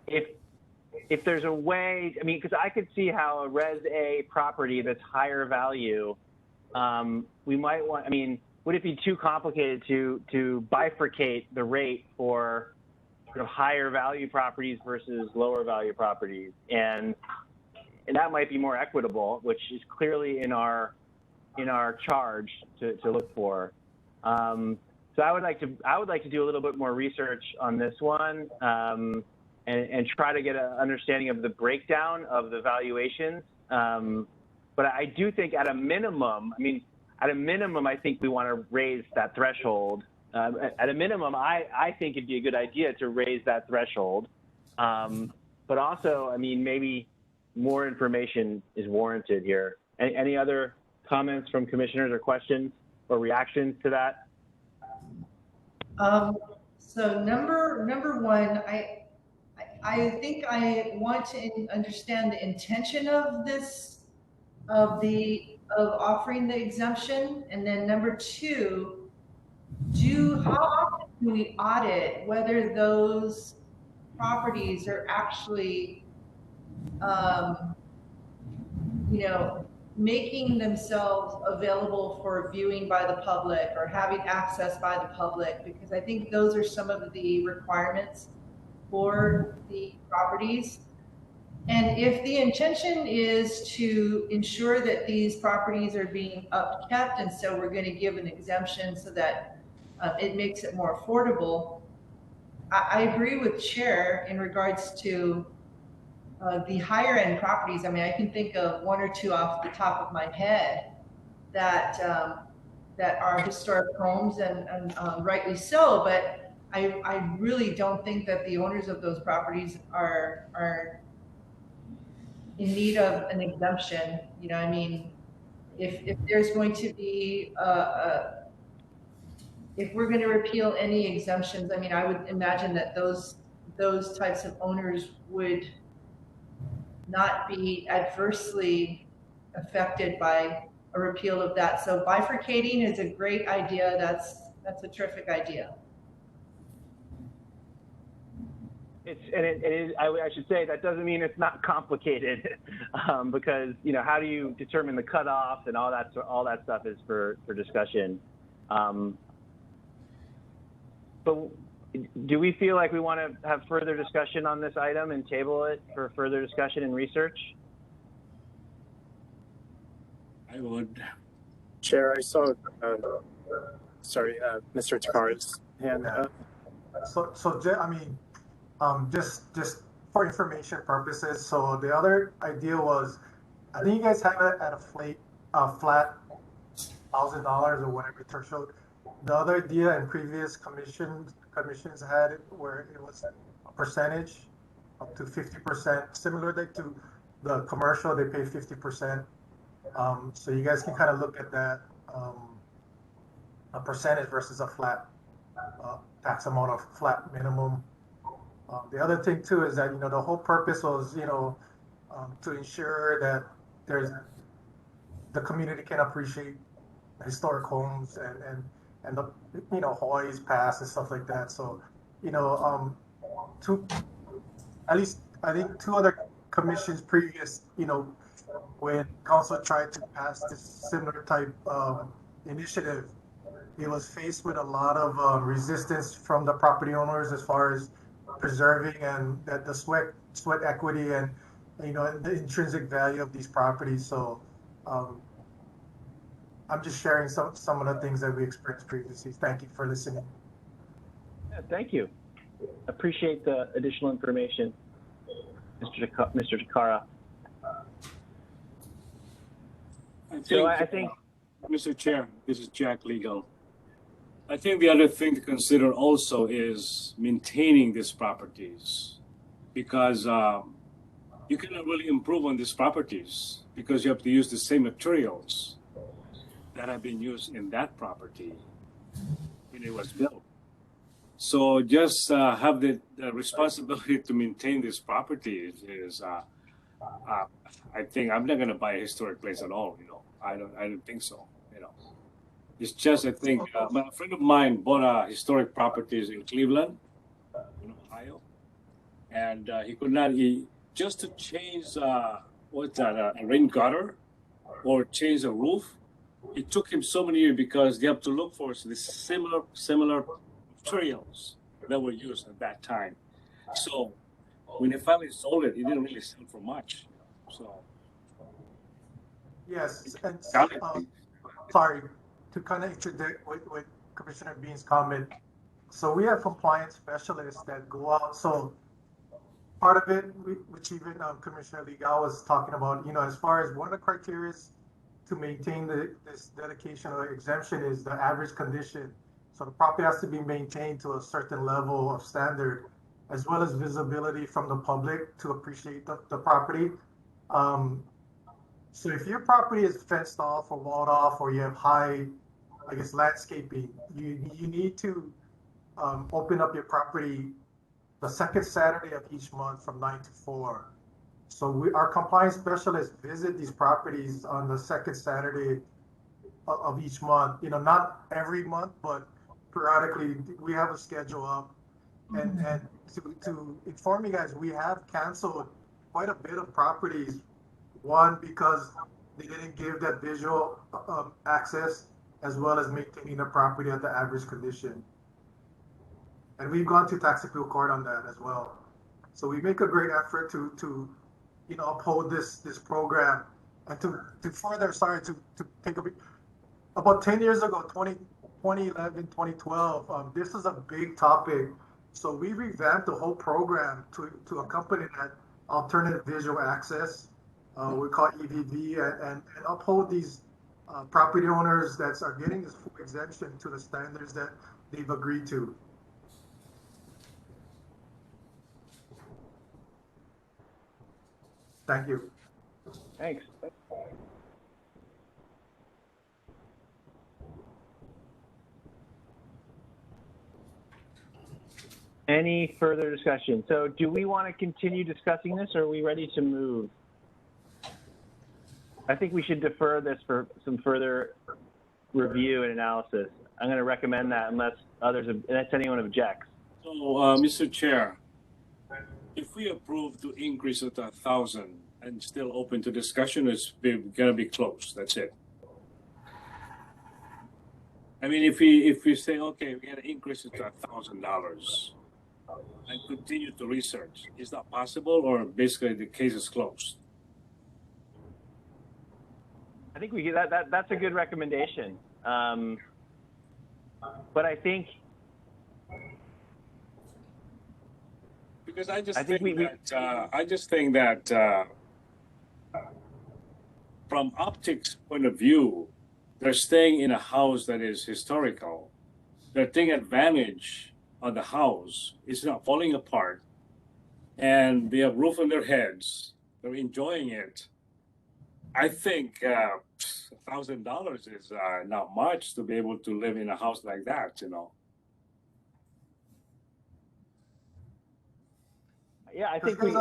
[SPEAKER 1] if there's a way. I mean, because I could see how a Res A property that's higher value, we might want. I mean, would it be too complicated to bifurcate the rate for sort of higher value properties versus lower value properties, and that might be more equitable, which is clearly in our charge to look for. So I would like to do a little bit more research on this one, and try to get an understanding of the breakdown of the valuations. But I do think at a minimum, I think we want to raise that threshold. At a minimum, I think it'd be a good idea to raise that threshold. But also, I mean, maybe more information is warranted here. Any other comments from commissioners or questions or reactions to that?
[SPEAKER 4] So number one, I think I want to understand the intention of this, of offering the exemption. And then number two, how often do we audit whether those properties are actually, making themselves available for viewing by the public or having access by the public? Because I think those are some of the requirements for the properties. And if the intention is to ensure that these properties are being upkept, and so we're going to give an exemption so that it makes it more affordable, I agree with Chair in regards to the higher end properties. I mean, I can think of one or two off the top of my head that are historic homes, and rightly so. But I really don't think that the owners of those properties are in need of an exemption. I mean, if there's going to be if we're going to repeal any exemptions, I mean, I would imagine that those types of owners would not be adversely affected by a repeal of that. So bifurcating is a great idea. That's a terrific idea.
[SPEAKER 1] I should say that doesn't mean it's not complicated, because how do you determine the cutoff and all that stuff is for discussion. But do we feel like we want to have further discussion on this item and table it for further discussion and research?
[SPEAKER 5] I would.
[SPEAKER 12] Chair, I saw, Mr. Takara's hand up.
[SPEAKER 10] So I mean, just for information purposes. So the other idea was, I think you guys have it at a flat $1,000 or whatever threshold. The other idea in previous commissions had it where it was a percentage up to 50%, similar to the commercial, they pay 50%. So you guys can kind of look at that, a percentage versus a flat tax amount of flat minimum. The other thing too is that, the whole purpose was, to ensure that the community can appreciate historic homes and the, Hawaii's past and stuff like that. So, at least I think two other commissions previous, when council tried to pass this similar type initiative, it was faced with a lot of resistance from the property owners as far as preserving and that the sweat equity and the intrinsic value of these properties. So I'm just sharing some of the things that we experienced previously. Thank you for listening.
[SPEAKER 1] Yeah, thank you. Appreciate the additional information, Mr. Takara. I think,
[SPEAKER 5] Mr. Chair, this is Jack Legal. I think the other thing to consider also is maintaining these properties, because you cannot really improve on these properties because you have to use the same materials that have been used in that property when it was built. So just have the responsibility to maintain these properties is, I think I'm not going to buy a historic place at all. I don't think so. It's just, I think, a friend of mine bought a historic properties in Cleveland, in Ohio, and he could not, just to change, a rain gutter or change a roof, it took him so many years because they have to look for the similar materials that were used at that time. So when he finally sold it, he didn't really sell for much. So.
[SPEAKER 10] Yes, and sorry, to kind of interject with Commissioner Bean's comment. So we have compliance specialists that go out. So part of it, which even Commissioner Legal was talking about, as far as one of the criteria to maintain this dedication or exemption is the average condition. So the property has to be maintained to a certain level of standard, as well as visibility from the public to appreciate the property. So if your property is fenced off or walled off, or you have high, landscaping, you need to open up your property the second Saturday of each month from 9 to 4. So our compliance specialists visit these properties on the second Saturday of each month. Not every month, but periodically we have a schedule up. And to inform you guys, we have canceled quite a bit of properties. One, because they didn't give that visual access, as well as maintaining the property at the average condition. And we've gone to tax appeal court on that as well. So we make a great effort to uphold this program. And to further, to take about 10 years ago, 2011, 2012, this is a big topic. So we revamped the whole program to accompany that alternative visual access. We call EVV, and uphold these property owners that are getting this full exemption to the standards that they've agreed to. Thank you.
[SPEAKER 1] Thanks. Any further discussion? So do we want to continue discussing this, or are we ready to move? I think we should defer this for some further review and analysis. I'm going to recommend that unless anyone objects.
[SPEAKER 5] So, Mr. Chair, if we approve to increase it to 1,000 and still open to discussion, it's going to be closed. That's it. I mean, if we say, okay, we're going to increase it to $1,000 and continue to research, is that possible, or basically the case is closed?
[SPEAKER 1] I think that's a good recommendation. But I think,
[SPEAKER 5] because I just think that from optics point of view, they're staying in a house that is historical, they're taking advantage of the house. It's not falling apart, and they have roof on their heads. They're enjoying it. I think $1,000 is not much to be able to live in a house like that, you know.
[SPEAKER 1] Yeah, I think we,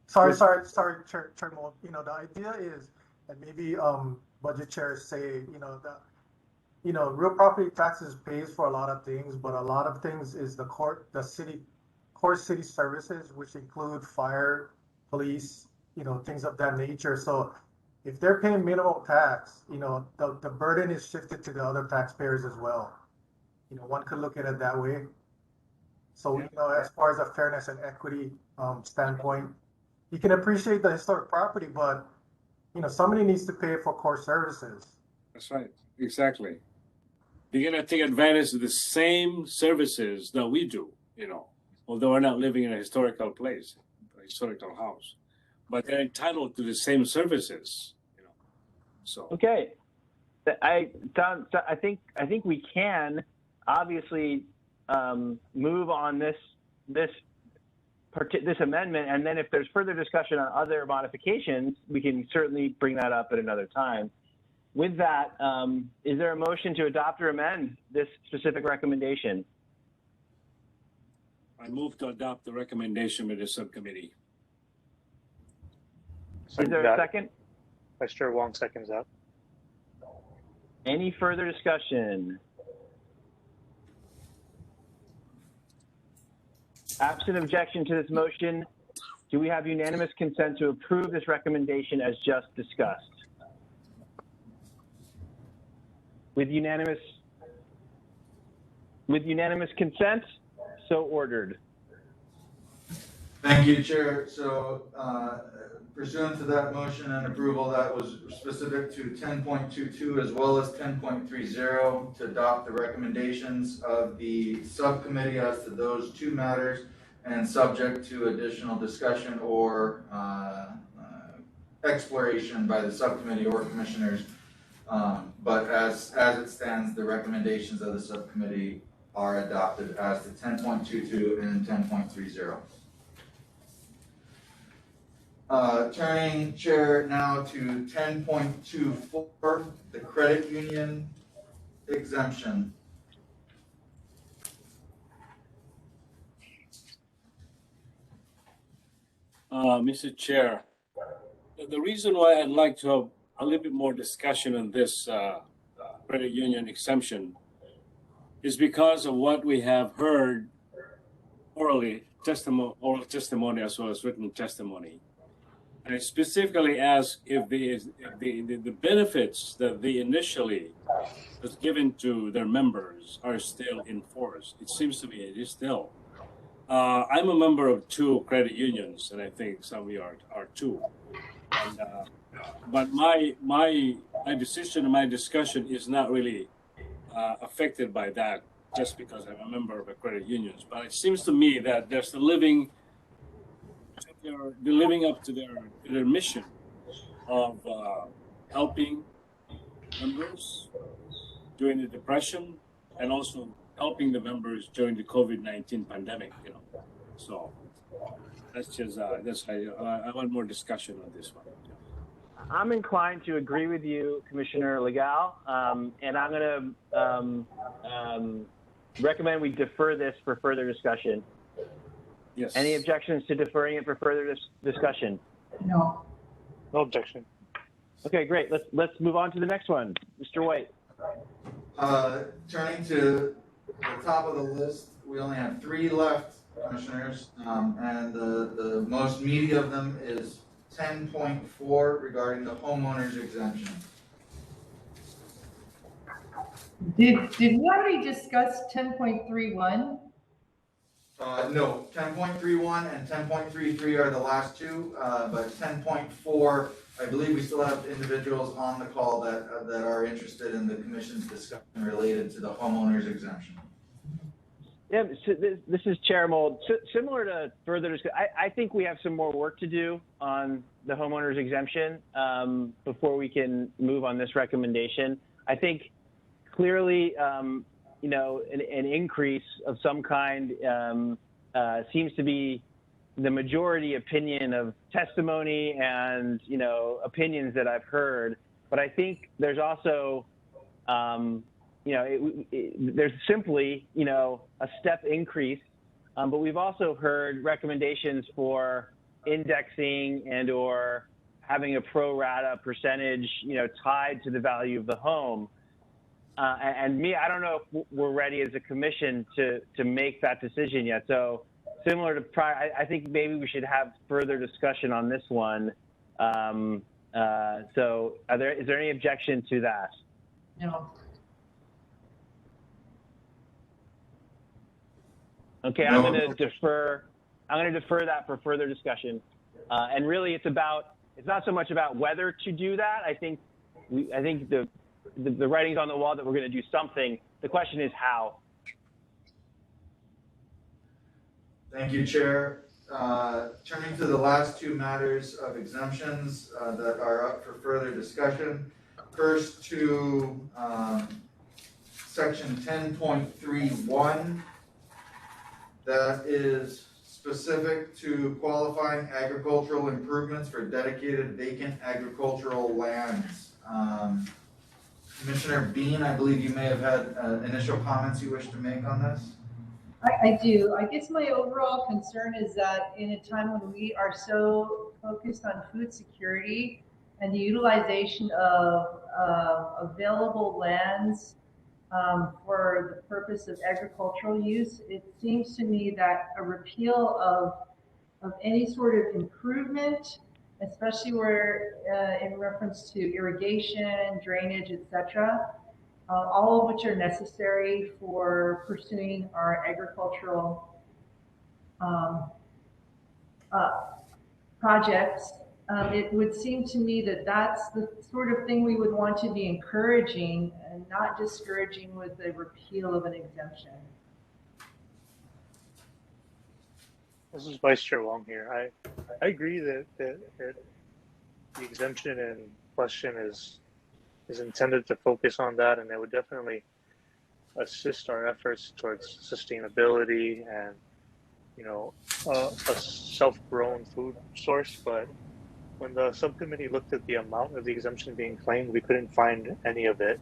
[SPEAKER 10] Sorry, Chair Mold. You know, the idea is, and maybe budget chairs say, you know, that, you know, real property taxes pays for a lot of things, but a lot of things is the core city services, which include fire, police, you know, things of that nature. So if they're paying minimal tax, you know, the burden is shifted to the other taxpayers as well. You know, one could look at it that way. So, you know, as far as a fairness and equity standpoint, you can appreciate the historic property, but, you know, somebody needs to pay for core services.
[SPEAKER 5] That's right, exactly. They're gonna take advantage of the same services that we do, you know, although we're not living in a historical place, a historical house, but they're entitled to the same services, you know. So
[SPEAKER 1] okay, I think we can obviously move on this amendment, and then if there's further discussion on other modifications, we can certainly bring that up at another time. With that, is there a motion to adopt or amend this specific recommendation?
[SPEAKER 5] I move to adopt the recommendation of the subcommittee.
[SPEAKER 1] Is there a second?
[SPEAKER 3] Vice Chair Wong seconds that.
[SPEAKER 1] Any further discussion? Absent objection to this motion, do we have unanimous consent to approve this recommendation as just discussed? With unanimous consent, so ordered.
[SPEAKER 2] Thank you, Chair. So pursuant to that motion and approval, that was specific to 10.22 as well as 10.30 to adopt the recommendations of the subcommittee as to those two matters and subject to additional discussion or exploration by the subcommittee or commissioners. But as it stands, the recommendations of the subcommittee are adopted as to 10.22 and 10.30. Turning, Chair, now to 10.24, the credit union exemption.
[SPEAKER 5] Mr. Chair, the reason why I'd like to have a little bit more discussion on this credit union exemption is because of what we have heard oral testimony as well as written testimony. I specifically asked if the benefits that they initially was given to their members are still in force. It seems to me it is still. I'm a member of 2 credit unions, and I think some of you are too. And, but my decision and my discussion is not really affected by that just because I'm a member of a credit union. But it seems to me that they're still living up to their mission of helping members during the Depression and also helping the members during the COVID-19 pandemic, you know. So that's just I want more discussion on this one.
[SPEAKER 1] I'm inclined to agree with you, Commissioner Legal, and I'm going to recommend we defer this for further discussion.
[SPEAKER 5] Yes.
[SPEAKER 1] Any objections to deferring it for further discussion?
[SPEAKER 4] No.
[SPEAKER 3] No objection.
[SPEAKER 1] Okay, great. Let's move on to the next one, Mr. White.
[SPEAKER 2] Turning to the top of the list, we only have 3 left, Commissioners, and the most meaty of them is 10.4 regarding the homeowners exemption.
[SPEAKER 4] Did we already discuss 10.31?
[SPEAKER 2] No, 10.31 and 10.33 are the last 2, but 10.4, I believe we still have individuals on the call that are interested in the Commission's discussion related to the homeowners exemption.
[SPEAKER 1] Yeah, so this is Chair Mold. Similar to further discussion, I think we have some more work to do on the homeowners exemption before we can move on this recommendation. I think clearly, you know, an increase of some kind seems to be the majority opinion of testimony and, you know, opinions that I've heard. But I think there's also, you know, there's simply, you know, a step increase. But we've also heard recommendations for indexing and or having a pro rata percentage, you know, tied to the value of the home. And me, I don't know if we're ready as a commission to make that decision yet. So similar to prior, I think maybe we should have further discussion on this one. So is there any objection to that?
[SPEAKER 4] No.
[SPEAKER 1] Okay,
[SPEAKER 2] No.
[SPEAKER 1] I'm going to defer that for further discussion. And really, it's not so much about whether to do that. I think the writing's on the wall that we're going to do something. The question is how.
[SPEAKER 2] Thank you, Chair. Turning to the last two matters of exemptions that are up for further discussion. First to section 10.31. That is specific to qualifying agricultural improvements for dedicated vacant agricultural lands. Commissioner Bean, I believe you may have had initial comments you wish to make on this.
[SPEAKER 4] I do. I guess my overall concern is that in a time when we are so focused on food security and the utilization of available lands for the purpose of agricultural use, it seems to me that a repeal of any sort of improvement, especially where in reference to irrigation, drainage, etc., all of which are necessary for pursuing our agricultural projects. It would seem to me that that's the sort of thing we would want to be encouraging and not discouraging with the repeal of an exemption.
[SPEAKER 3] This is Vice Chair Wong here. I agree that the exemption in question is intended to focus on that, and it would definitely assist our efforts towards sustainability and, you know, a self-grown food source. But when the subcommittee looked at the amount of the exemption being claimed, we couldn't find any of it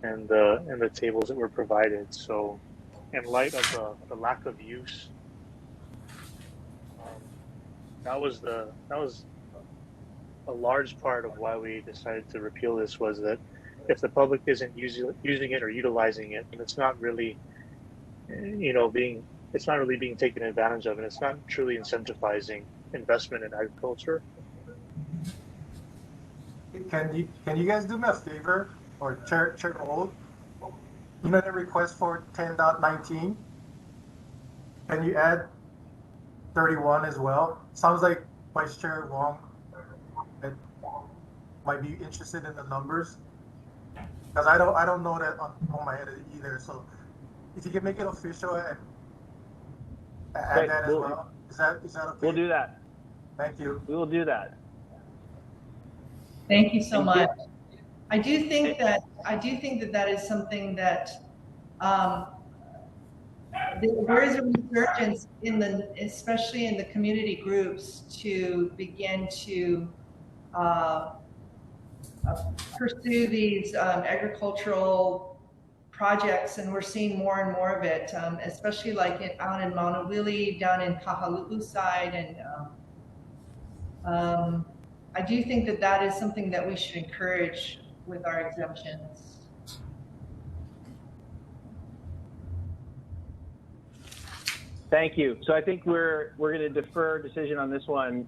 [SPEAKER 3] in the tables that were provided. So in light of the lack of use, that was a large part of why we decided to repeal this, was that if the public isn't using it or utilizing it, and it's not really, you know, being taken advantage of, and it's not truly incentivizing investment in agriculture.
[SPEAKER 10] Can you guys do me a favor, or Chair Old? You know the request for 10.19? Can you add 31 as well? Sounds like Vice Chair Wong might be interested in the numbers, because I don't know that on my head either. So if you can make it official and add that as well, is that okay?
[SPEAKER 1] We'll do that.
[SPEAKER 10] Thank you.
[SPEAKER 1] We will do that.
[SPEAKER 4] Thank you so much. I do think that that is something that there is a resurgence especially in the community groups, to begin to pursue these agricultural projects, and we're seeing more and more of it, especially like out in Maunawili, down in Kahaluu side, and I do think that that is something that we should encourage with our exemptions.
[SPEAKER 1] Thank you. So I think we're going to defer decision on this one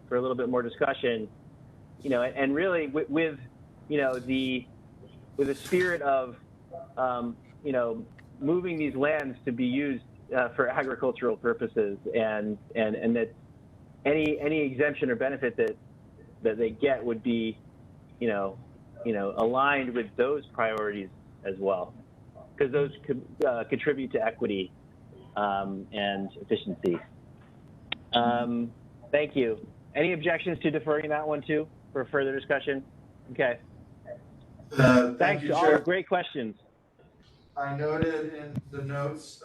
[SPEAKER 1] for a little bit more discussion. You know, and really with you know the spirit of you know, moving these lands to be used for agricultural purposes, and that any exemption or benefit that they get would be you know aligned with those priorities as well, because those could contribute to equity and efficiency. Thank you. Any objections to deferring that one too for further discussion? Okay.
[SPEAKER 2] Thank
[SPEAKER 1] Thanks
[SPEAKER 2] you,
[SPEAKER 1] to all
[SPEAKER 2] Chair.
[SPEAKER 1] the great questions.
[SPEAKER 2] I noted in the notes,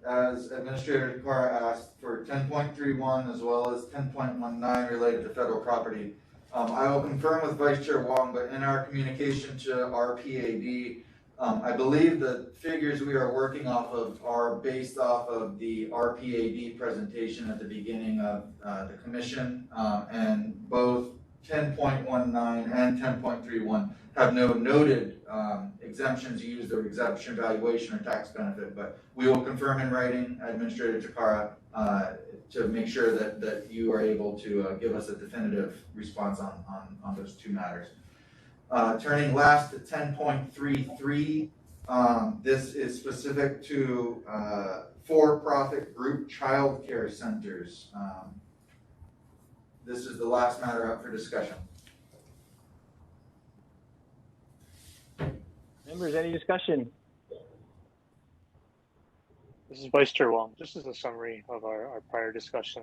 [SPEAKER 2] as Administrator Takara asked, for 10.31 as well as 10.19 related to federal property. I will confirm with Vice Chair Wong, but in our communication to RPAD, I believe the figures we are working off of are based off of the RPAD presentation at the beginning of the commission, and both 10.19 and 10.31 have no noted exemptions used or exemption valuation or tax benefit, but we will confirm in writing, Administrator Takara, to make sure that you are able to give us a definitive response on those two matters. Turning last to 10.33, this is specific to for-profit group child care centers. This is the last matter up for discussion.
[SPEAKER 1] Members, any discussion?
[SPEAKER 3] This is Vice Chair Wong. Just as a summary of our prior discussion,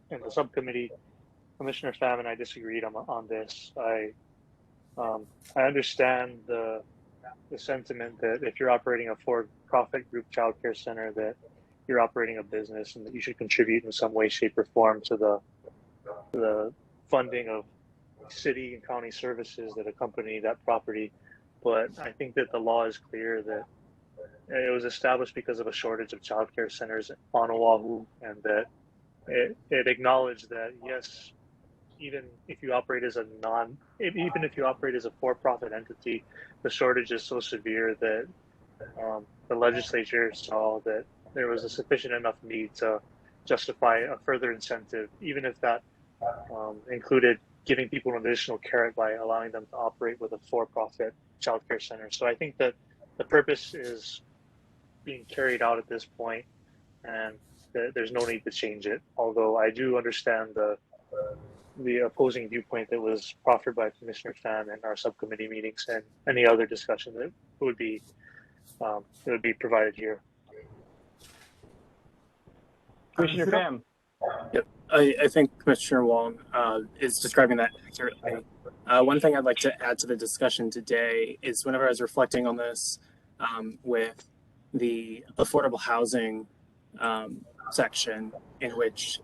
[SPEAKER 3] in the subcommittee, Commissioner Pham and I disagreed on this. I understand the sentiment that if you're operating a for-profit group child care center, that you're operating a business and that you should contribute in some way, shape, or form to the funding of city and county services that accompany that property. But I think that the law is clear that it was established because of a shortage of child care centers on Oahu, and that it acknowledged that yes, even if you operate as a for-profit entity, the shortage is so severe that the legislature saw that there was a sufficient enough need to justify a further incentive, even if that included giving people an additional carrot by allowing them to operate with a for-profit child care center. So I think that the purpose is being carried out at this point, and there's no need to change it. Although I do understand the opposing viewpoint that was proffered by Commissioner Pham in our subcommittee meetings and any other discussion that would be provided here.
[SPEAKER 1] Commissioner Pham.
[SPEAKER 12] Yep, I think Commissioner Wong is describing that accurately. One thing I'd like to add to the discussion today is whenever I was reflecting on this with the affordable housing section, in which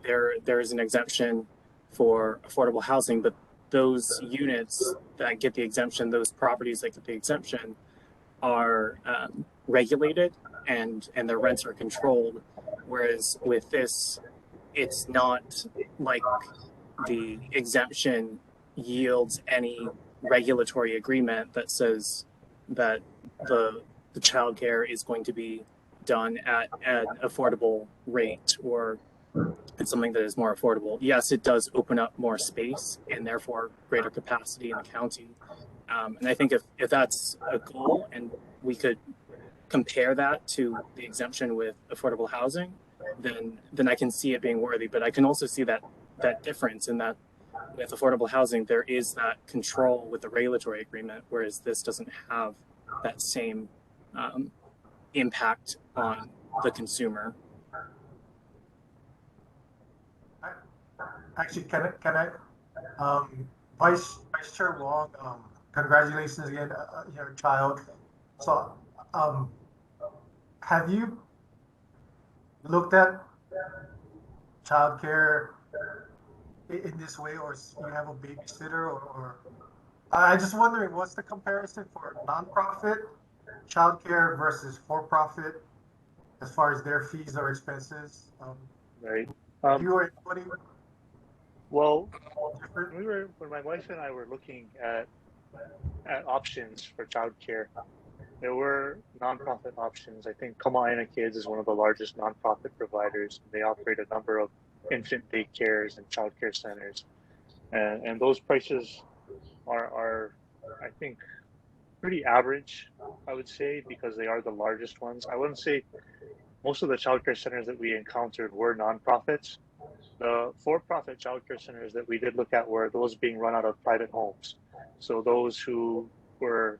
[SPEAKER 12] there is an exemption for affordable housing, but those units that get the exemption, those properties that get the exemption, are regulated and their rents are controlled. Whereas with this, it's not like the exemption yields any regulatory agreement that says that the childcare is going to be done at an affordable rate, or it's something that is more affordable. Yes, it does open up more space and therefore greater capacity in the county. And I think if that's a goal and we could compare that to the exemption with affordable housing, then I can see it being worthy. But I can also see that difference in that with affordable housing, there is that control with the regulatory agreement, whereas this doesn't have that same impact on the consumer.
[SPEAKER 10] Actually, can I Vice Chair Wong, congratulations again, your child. So, have you looked at childcare in this way, or you have a babysitter, or I just wondering what's the comparison for nonprofit childcare versus for-profit as far as their fees or expenses?
[SPEAKER 3] Right.
[SPEAKER 10] You or anybody?
[SPEAKER 3] Well, when my wife and I were looking at options for childcare, there were nonprofit options. I think Kama'aina Kids is one of the largest nonprofit providers. They operate a number of infant daycares and childcare centers, and those prices are I think pretty average, I would say, because they are the largest ones. I wouldn't say most of the childcare centers that we encountered were nonprofits. The for-profit childcare centers that we did look at were those being run out of private homes. So those who were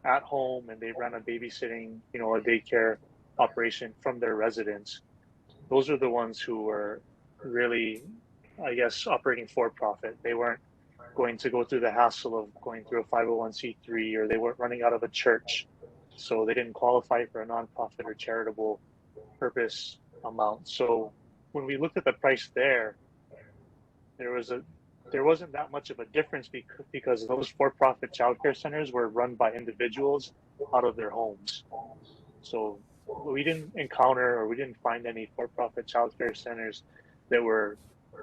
[SPEAKER 3] at home and they ran a babysitting, a daycare operation from their residence. Those are the ones who were really, I guess, operating for-profit. They weren't going to go through the hassle of going through a 501c3, or they weren't running out of a church. so they didn't qualify for a nonprofit or charitable purpose amount. So when we looked at the price there wasn't that much of a difference because those for-profit childcare centers were run by individuals out of their homes. So we didn't encounter or we didn't find any for-profit childcare centers that were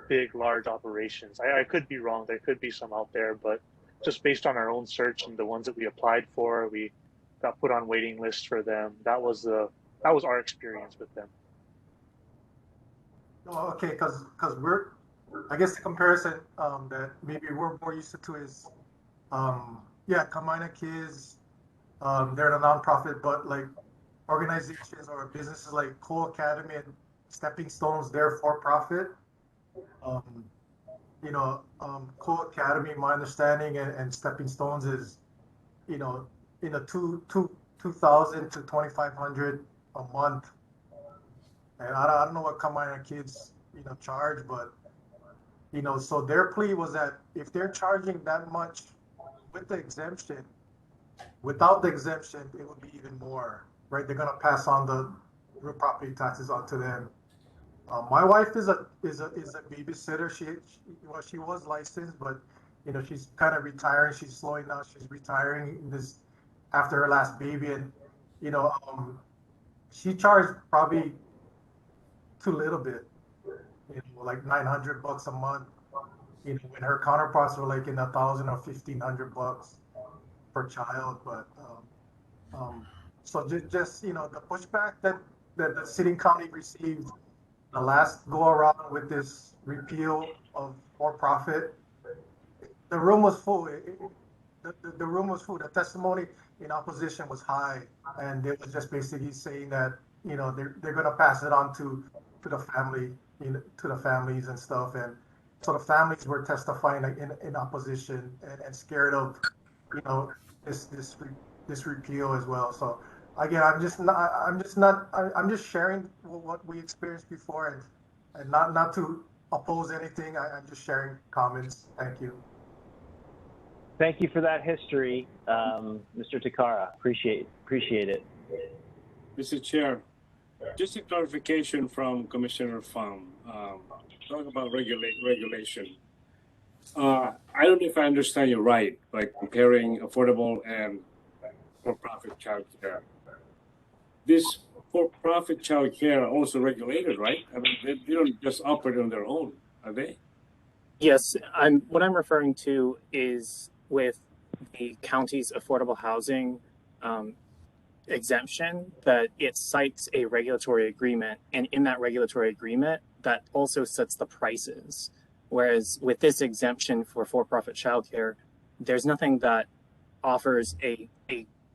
[SPEAKER 3] big, large operations. I could be wrong. There could be some out there, but just based on our own search and the ones that we applied for, we got put on waiting lists for them. That was our experience with them.
[SPEAKER 10] Oh, okay, because I guess the comparison that maybe we're more used to is, Kamina Kids, they're a nonprofit, but like organizations or businesses like Co-Academy and Stepping Stones, they're for profit. Co-Academy, my understanding, and Stepping Stones is, in a 2,000 to 2,500 a month. And I don't know what Kamina Kids, charge, but, so their plea was that if they're charging that much with the exemption, without the exemption, it would be even more, right? They're gonna pass on the real property taxes onto them. My wife is a babysitter. She was licensed, but she's kind of retiring. She's slowing down. She's retiring this after her last baby, and she charged probably too little bit, like $900 a month. When her counterparts were like in 1,000 or $1,500 per child. But so just the pushback that the city county received the last go around with this repeal of for-profit, the room was full. The room was full. The testimony in opposition was high, and they was just basically saying that they're going to pass it on to the family, to the families and stuff. And so the families were testifying in opposition and scared of this repeal as well. So again, I'm just sharing what we experienced before, and not to oppose anything. I'm just sharing comments. Thank you.
[SPEAKER 1] Thank you for that history, Mr. Takara. Appreciate it.
[SPEAKER 5] Mr. Chair, just a clarification from Commissioner Pham. Talk about regulation. I don't know if I understand you right, like comparing affordable and for-profit childcare. This for-profit childcare are also regulated, right? I mean, they don't just operate on their own, are they?
[SPEAKER 12] Yes, what I'm referring to is with the county's affordable housing exemption, that it cites a regulatory agreement, and in that regulatory agreement, that also sets the prices. Whereas with this exemption for-profit childcare, there's nothing that offers a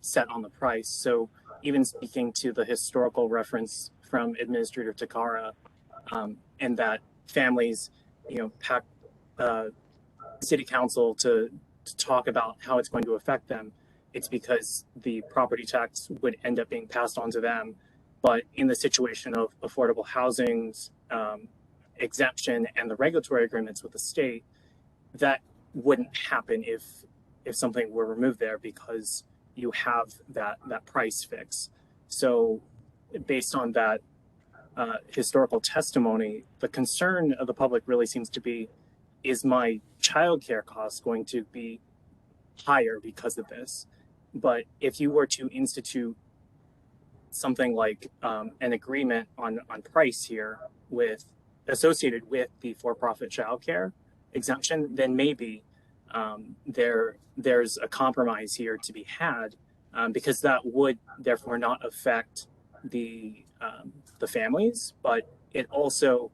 [SPEAKER 12] set on the price. So even speaking to the historical reference from Administrator Takara, and that families, pack city council to talk about how it's going to affect them, it's because the property tax would end up being passed on to them. But in the situation of affordable housing's exemption and the regulatory agreements with the state, that wouldn't happen if something were removed there, because you have that price fix. So based on that historical testimony, the concern of the public really seems to be, is my childcare cost going to be higher because of this? But if you were to institute something like an agreement on price here associated with the for-profit childcare exemption, then maybe there's a compromise here to be had, because that would therefore not affect the families, but it also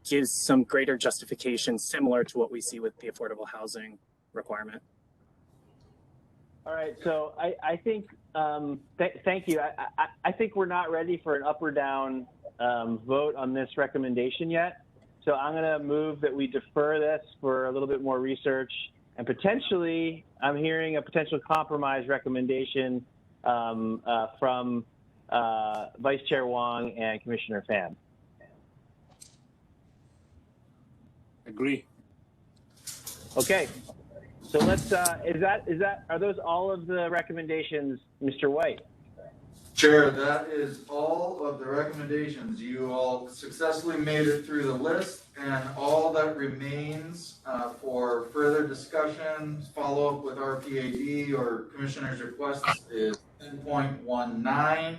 [SPEAKER 12] gives some greater justification similar to what we see with the affordable housing requirement.
[SPEAKER 1] All right, so I think, thank you. I think we're not ready for an up or down vote on this recommendation yet. So I'm gonna move that we defer this for a little bit more research, and potentially, I'm hearing a potential compromise recommendation from Vice Chair Wong and Commissioner Pham.
[SPEAKER 5] Agree.
[SPEAKER 1] Okay, So let's, are those all of the recommendations, Mr. White?
[SPEAKER 2] Chair, that is all of the recommendations. You all successfully made it through the list, and all that remains for further discussion, follow up with RPAD or commissioner's requests is 10.19,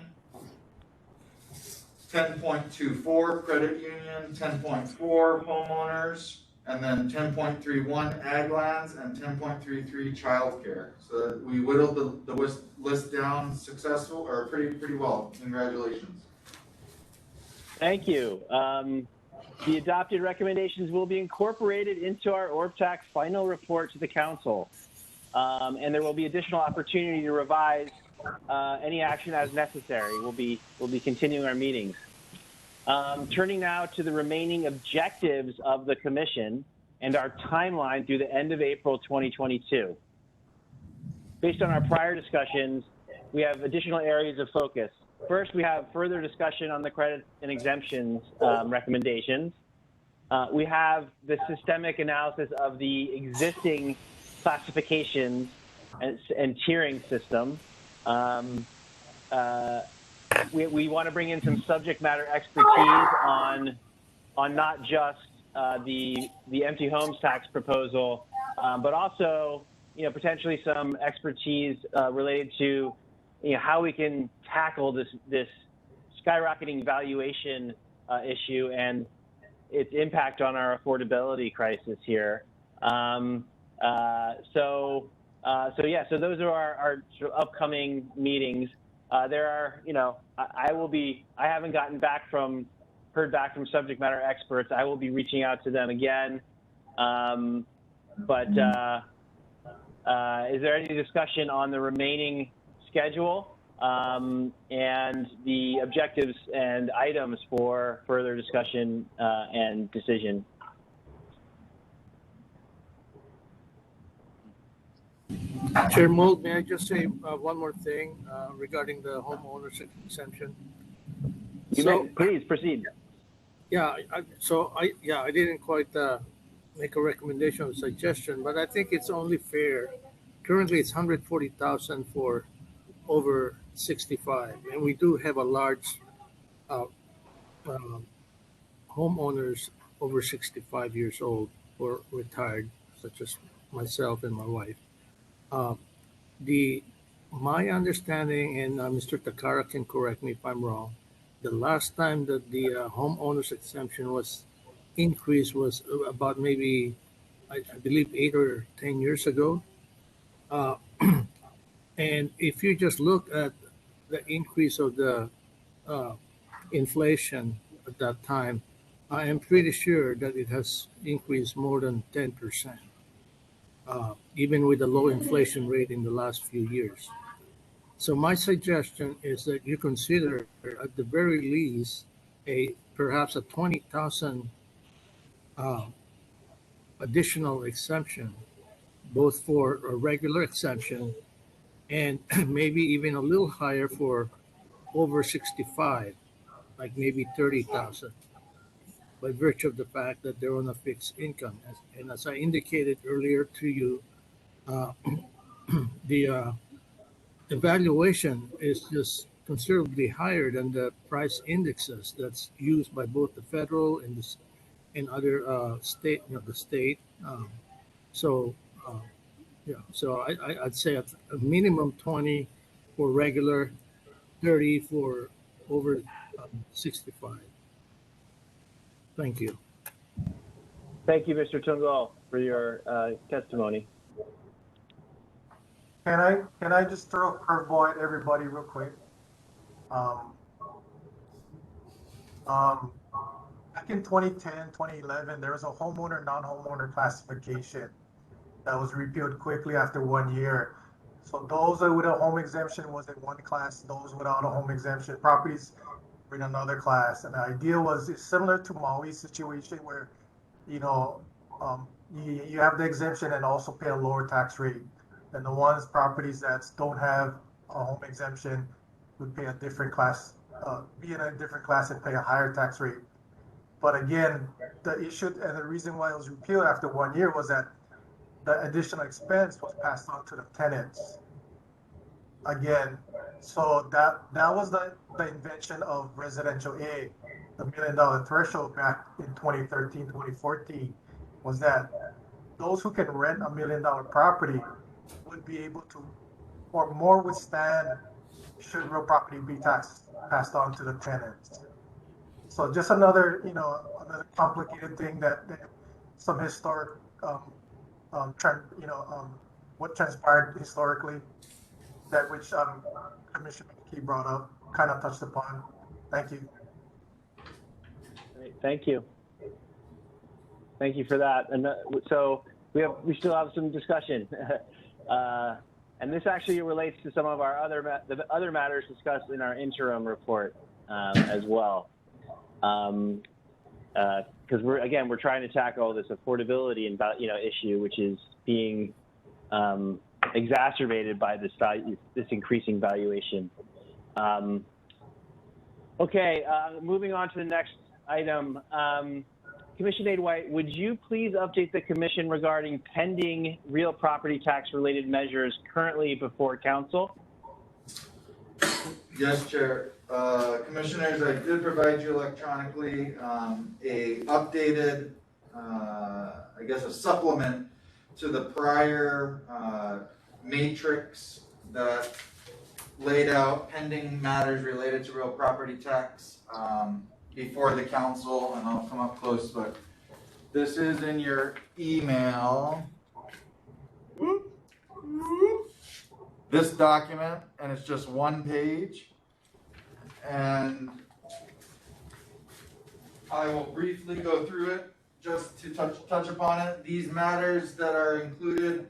[SPEAKER 2] 10.24 credit union, 10.4 homeowners, and then 10.31 ag lands and 10.33 childcare. So we whittled the list down successful or pretty well. Congratulations.
[SPEAKER 1] Thank you. The adopted recommendations will be incorporated into our ORPTAC final report to the council. And there will be additional opportunity to revise any action as necessary. We'll be continuing our meetings. Turning now to the remaining objectives of the commission and our timeline through the end of April 2022. Based on our prior discussions, we have additional areas of focus. First, we have further discussion on the credit and exemptions recommendations. We have the systemic analysis of the existing classifications and tiering system. We want to bring in some subject matter expertise on not just the empty homes tax proposal, but also potentially some expertise related to how we can tackle this skyrocketing valuation issue and its impact on our affordability crisis here. So those are our sort of upcoming meetings. There are, I haven't heard back from subject matter experts. I will be reaching out to them again. Is there any discussion on the remaining schedule and the objectives and items for further discussion and decision?
[SPEAKER 9] Chair Mould, may I just say one more thing regarding the homeowners exemption?
[SPEAKER 1] Please proceed.
[SPEAKER 9] Yeah, I didn't quite make a recommendation or suggestion, but I think it's only fair. Currently, it's 140,000 for over 65, and we do have a large homeowners over 65 years old or retired, such as myself and my wife. My understanding, and Mr. Takara can correct me if I'm wrong, the last time that the homeowners exemption was increased was about maybe, I believe, 8 or 10 years ago. And if you just look at the increase of the inflation at that time, I am pretty sure that it has increased more than 10%. Even with the low inflation rate in the last few years. So my suggestion is that you consider, at the very least, perhaps a 20,000 additional exemption, both for a regular exemption and maybe even a little higher for over 65, like maybe 30,000, by virtue of the fact that they're on a fixed income. And as I indicated earlier to you, the evaluation is just considerably higher than the price indexes that's used by both the federal and other state, the state. So I'd say a minimum 20 for regular, 30 for over 65. Thank you.
[SPEAKER 1] Thank you, Mr. Tungal, for your testimony.
[SPEAKER 10] Can I just throw a curveball at everybody real quick? Back in 2010, 2011, there was a homeowner, non-homeowner classification that was repealed quickly after 1 year. So those with a home exemption was in one class, those without a home exemption properties were in another class. And the idea was it's similar to Maui's situation where, you have the exemption and also pay a lower tax rate. And the properties that don't have a home exemption would pay a different class, be in a different class and pay a higher tax rate. But again, the issue and the reason why it was repealed after 1 year was that the additional expense was passed on to the tenants. Again, so that was the invention of residential A, the $1 million threshold back in 2013, 2014, was that those who can rent a $1 million property would be able to, or more withstand, should real property be passed on to the tenants. So just another, another complicated thing that some historic, what transpired historically, that which Commissioner Key brought up, kind of touched upon. Thank you.
[SPEAKER 1] Great, thank you. Thank you for that. And so we still have some discussion, and this actually relates to some of our the other matters discussed in our interim report as well. Because we're trying to tackle this affordability and issue, which is being exacerbated by this increasing valuation. Okay, moving on to the next item. Commissioner White, would you please update the commission regarding pending real property tax related measures currently before council?
[SPEAKER 2] Yes, Chair. Commissioners, I did provide you electronically a updated, I guess a supplement to the prior matrix that laid out pending matters related to real property tax before the council, and I'll come up close, but this is in your email. This document, and it's just one page, and I will briefly go through it just to touch upon it. These matters that are included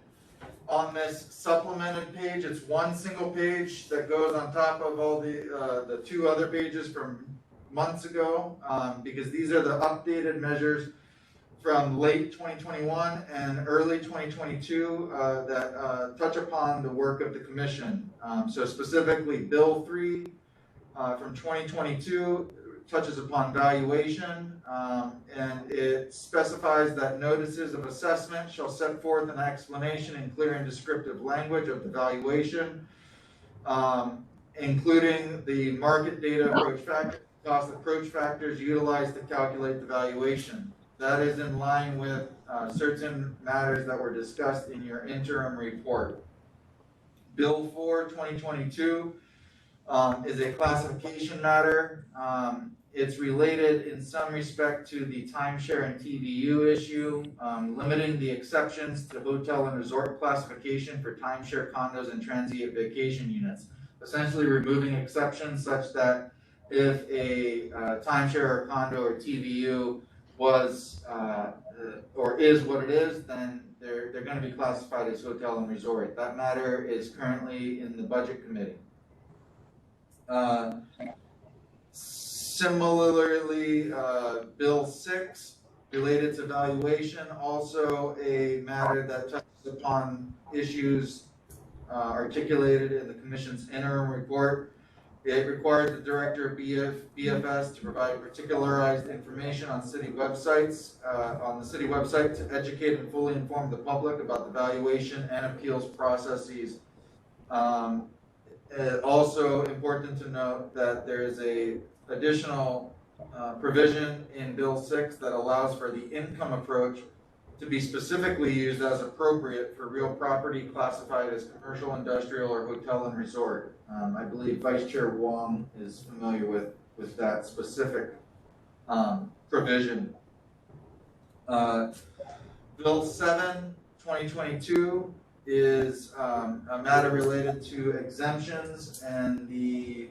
[SPEAKER 2] on this supplemented page, it's one single page that goes on top of all the two other pages from months ago, because these are the updated measures from late 2021 and early 2022 that touch upon the work of the commission. So specifically, Bill 3 from 2022 touches upon valuation, and it specifies that notices of assessment shall set forth an explanation in clear and descriptive language of the valuation, including the market data approach factor, cost approach factors utilized to calculate the valuation. That is in line with certain matters that were discussed in your interim report. Bill 4 2022 is a classification matter. It's related in some respect to the timeshare and TVU issue, limiting the exceptions to hotel and resort classification for timeshare condos and transient vacation units. Essentially removing exceptions such that if a timeshare or condo or TVU was or is what it is, then they're going to be classified as hotel and resort. That matter is currently in the budget committee. Similarly, Bill 6 related to valuation, also a matter that touches upon issues articulated in the commission's interim report. It requires the director of BFS to provide particularized information on city websites, on the city website, to educate and fully inform the public about the valuation and appeals processes. Also important to note that there is a additional provision in Bill 6 that allows for the income approach to be specifically used as appropriate for real property classified as commercial, industrial, or hotel and resort. I believe Vice Chair Wong is familiar with that specific provision. Bill 7, 2022 is a matter related to exemptions, and the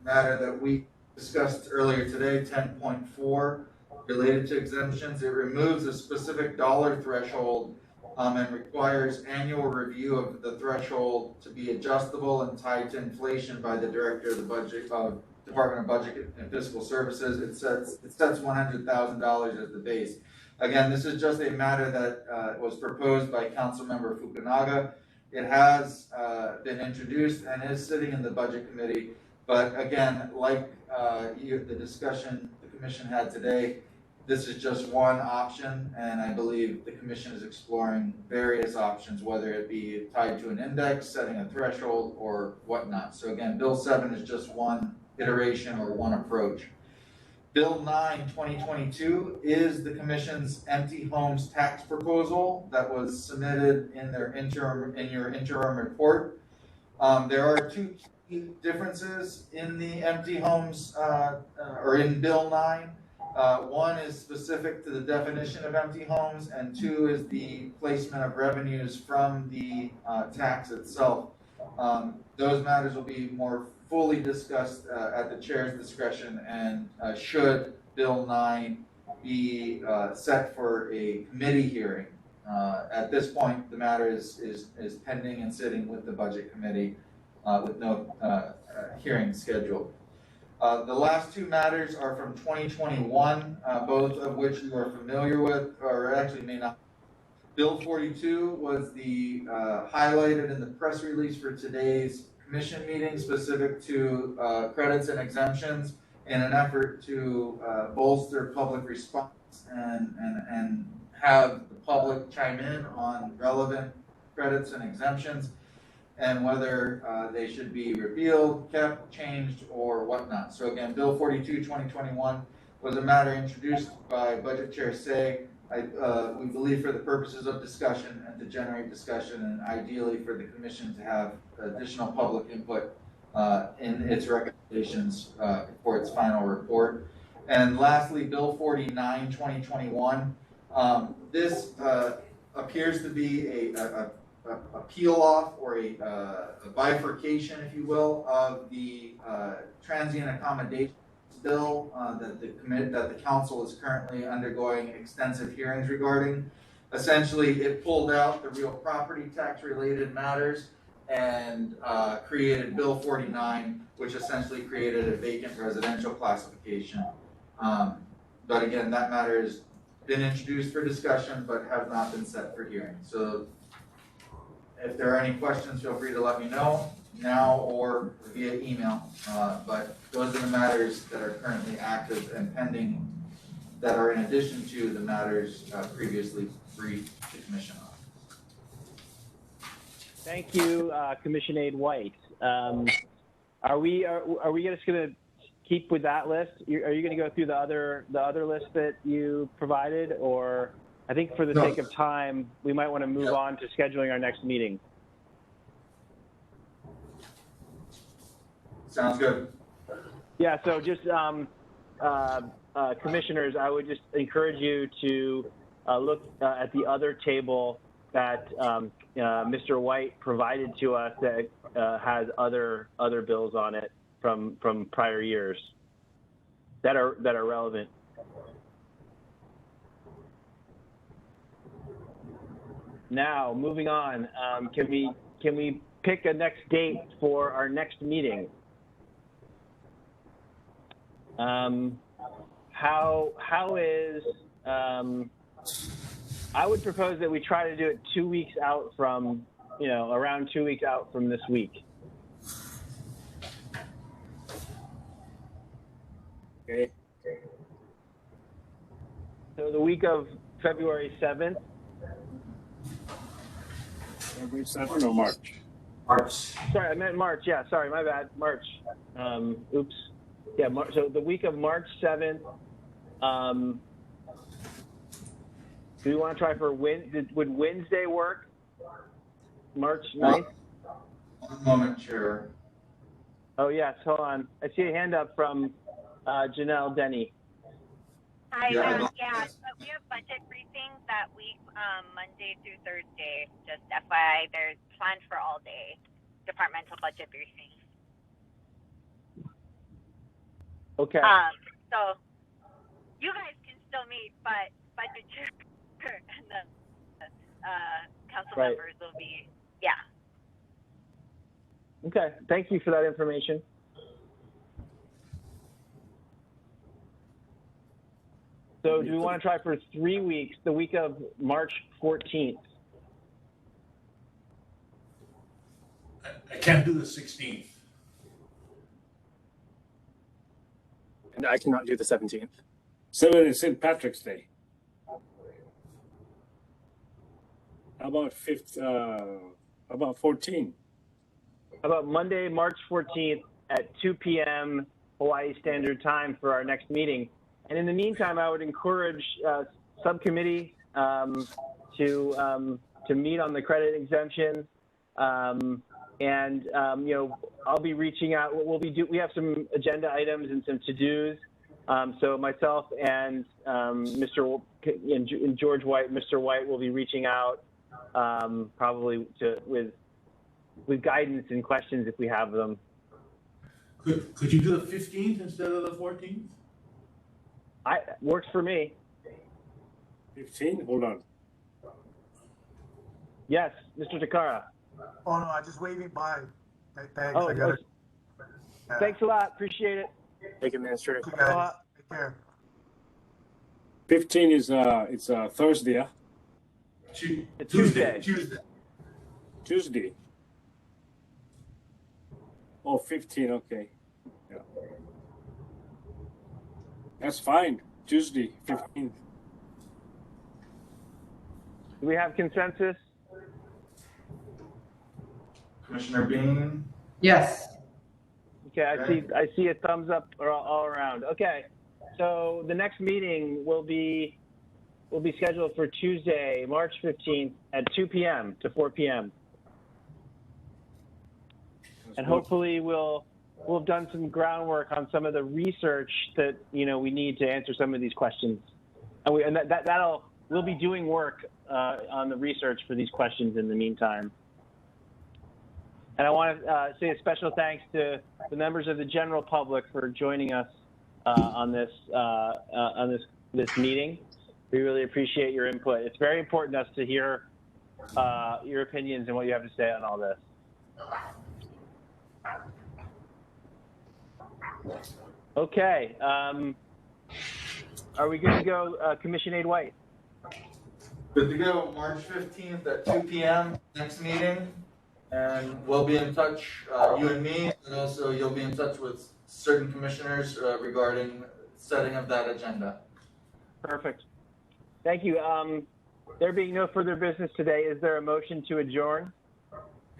[SPEAKER 2] matter that we discussed earlier today, 10.4, related to exemptions. It removes a specific dollar threshold and requires annual review of the threshold to be adjustable and tied to inflation by the director of the budget of Department of Budget and Fiscal Services. It sets $100,000 as the base. Again, this is just a matter that was proposed by Councilmember Fukunaga. It has been introduced and is sitting in the budget committee. But again, like the discussion the commission had today, This is just one option, and I believe the commission is exploring various options, whether it be tied to an index, setting a threshold, or whatnot. So again, Bill 7 is just one iteration or one approach. Bill 9, 2022 is the commission's empty homes tax proposal that was submitted in your interim report. There are two key differences in the empty homes, or in Bill 9. One is specific to the definition of empty homes, and two is the placement of revenues from the tax itself. Those matters will be more fully discussed at the chair's discretion, and should Bill 9 be set for a committee hearing. At this point, the matter is pending and sitting with the budget committee with no hearing scheduled. The last two matters are from 2021, both of which you are familiar with, or actually may not. Bill 42 was the highlighted in the press release for today's commission meeting, specific to credits and exemptions in an effort to bolster public response and have the public chime in on relevant credits and exemptions, and whether they should be repealed, kept, changed, or whatnot. So again, Bill 42, 2021 was a matter introduced by Budget Chair Say. We believe for the purposes of discussion and to generate discussion, and ideally for the commission to have additional public input in its recommendations for its final report. And lastly, Bill 49, 2021. This appears to be a peel off or a bifurcation, if you will, of the transient accommodation bill that the council is currently undergoing extensive hearings regarding. Essentially, it pulled out the real property tax related matters and created Bill 49, which essentially created a vacant residential classification. But again, that matter has been introduced for discussion but have not been set for hearing. So if there are any questions, feel free to let me know now or via email. But those are the matters that are currently active and pending that are in addition to the matters previously briefed the commission on.
[SPEAKER 1] Thank you, Commission Aide White. Are we just going to keep with that list? Are you going to go through the other list that you provided, or I think for the sake of time, we might want to move on to scheduling our next meeting.
[SPEAKER 2] Sounds good.
[SPEAKER 1] Yeah, so just commissioners, I would just encourage you to look at the other table that Mr. White provided to us that has other bills on it from prior years that are relevant. Now, moving on, can we pick a next date for our next meeting? How is I would propose that we try to do it 2 weeks out from, around 2 weeks out from this week.
[SPEAKER 12] Okay.
[SPEAKER 1] So the week of February 7th.
[SPEAKER 5] February 7th or March?
[SPEAKER 2] March.
[SPEAKER 1] Sorry, I meant March. Yeah, sorry, my bad. March. Oops. Yeah, so the week of March 7th. Do we want to try for would Wednesday work? March 9th?
[SPEAKER 2] One moment, Chair.
[SPEAKER 1] Oh, yes, hold on. I see a hand up from Janelle Denny.
[SPEAKER 14] Hi,
[SPEAKER 2] Yeah.
[SPEAKER 14] but we have budget briefings that week, Monday through Thursday. Just FYI, there's planned for all day departmental budget briefings.
[SPEAKER 1] Okay.
[SPEAKER 14] So you guys can still meet, but budget chair and the council members will be,
[SPEAKER 1] Okay, thank you for that information. So do we want to try for 3 weeks, the week of March 14th?
[SPEAKER 15] I can't do the 16th.
[SPEAKER 12] And I cannot do the 17th.
[SPEAKER 5] 7 is St. Patrick's Day. How about 14?
[SPEAKER 1] How about Monday, March 14th at 2 p.m. Hawaii Standard Time for our next meeting? And in the meantime, I would encourage subcommittee to meet on the credit exemption. I'll be reaching out. We have some agenda items and some to-dos. So myself and George White, Mr. White will be reaching out probably with guidance and questions if we have them.
[SPEAKER 15] Could you do the 15th instead of the 14th?
[SPEAKER 1] Works for me.
[SPEAKER 5] 15? Hold on.
[SPEAKER 1] Yes, Mr. Takara.
[SPEAKER 10] Oh no, I'm just waving by. Thanks.
[SPEAKER 1] Oh,
[SPEAKER 10] I got it. Yeah.
[SPEAKER 1] Thanks a lot. Appreciate it.
[SPEAKER 12] Thank you, Administrator.
[SPEAKER 10] Thank you, guys. Take care.
[SPEAKER 5] 15 is it's Thursday, yeah?
[SPEAKER 1] Tuesday.
[SPEAKER 5] Tuesday. Oh, 15, okay. Yeah. That's fine. Tuesday, 15th.
[SPEAKER 1] Do we have consensus?
[SPEAKER 2] Commissioner Bean?
[SPEAKER 4] Yes.
[SPEAKER 1] Okay, I see a thumbs up all around. Okay, so the next meeting will be scheduled for Tuesday, March 15th at 2 p.m. to 4 p.m. And hopefully we'll have done some groundwork on some of the research that we need to answer some of these questions. And we'll be doing work on the research for these questions in the meantime. And I want to say a special thanks to the members of the general public for joining us on this meeting. We really appreciate your input. It's very important to us to hear your opinions and what you have to say on all this. Okay. Are we good to go, Commissioner Aide White?
[SPEAKER 2] Good to go, March 15th at 2 p.m. next meeting. And we'll be in touch, you and me, and also you'll be in touch with certain commissioners regarding setting of that agenda.
[SPEAKER 1] Perfect. Thank you. There being no further business today, is there a motion to adjourn?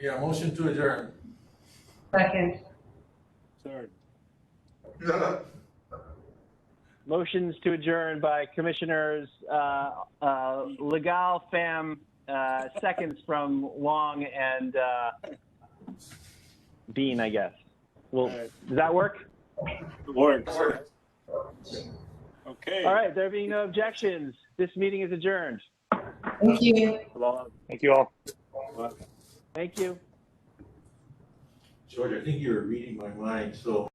[SPEAKER 15] Yeah, motion to adjourn.
[SPEAKER 4] Second.
[SPEAKER 5] Third.
[SPEAKER 1] Motions to adjourn by Commissioners Legal, Pham, seconds from Wong and Bean, I guess. Well, does that work?
[SPEAKER 5] Works. Okay.
[SPEAKER 1] All right, there being no objections, this meeting is adjourned.
[SPEAKER 4] Thank you.
[SPEAKER 3] Thank you all.
[SPEAKER 1] Thank you.
[SPEAKER 15] George, I think you were reading my mind, so.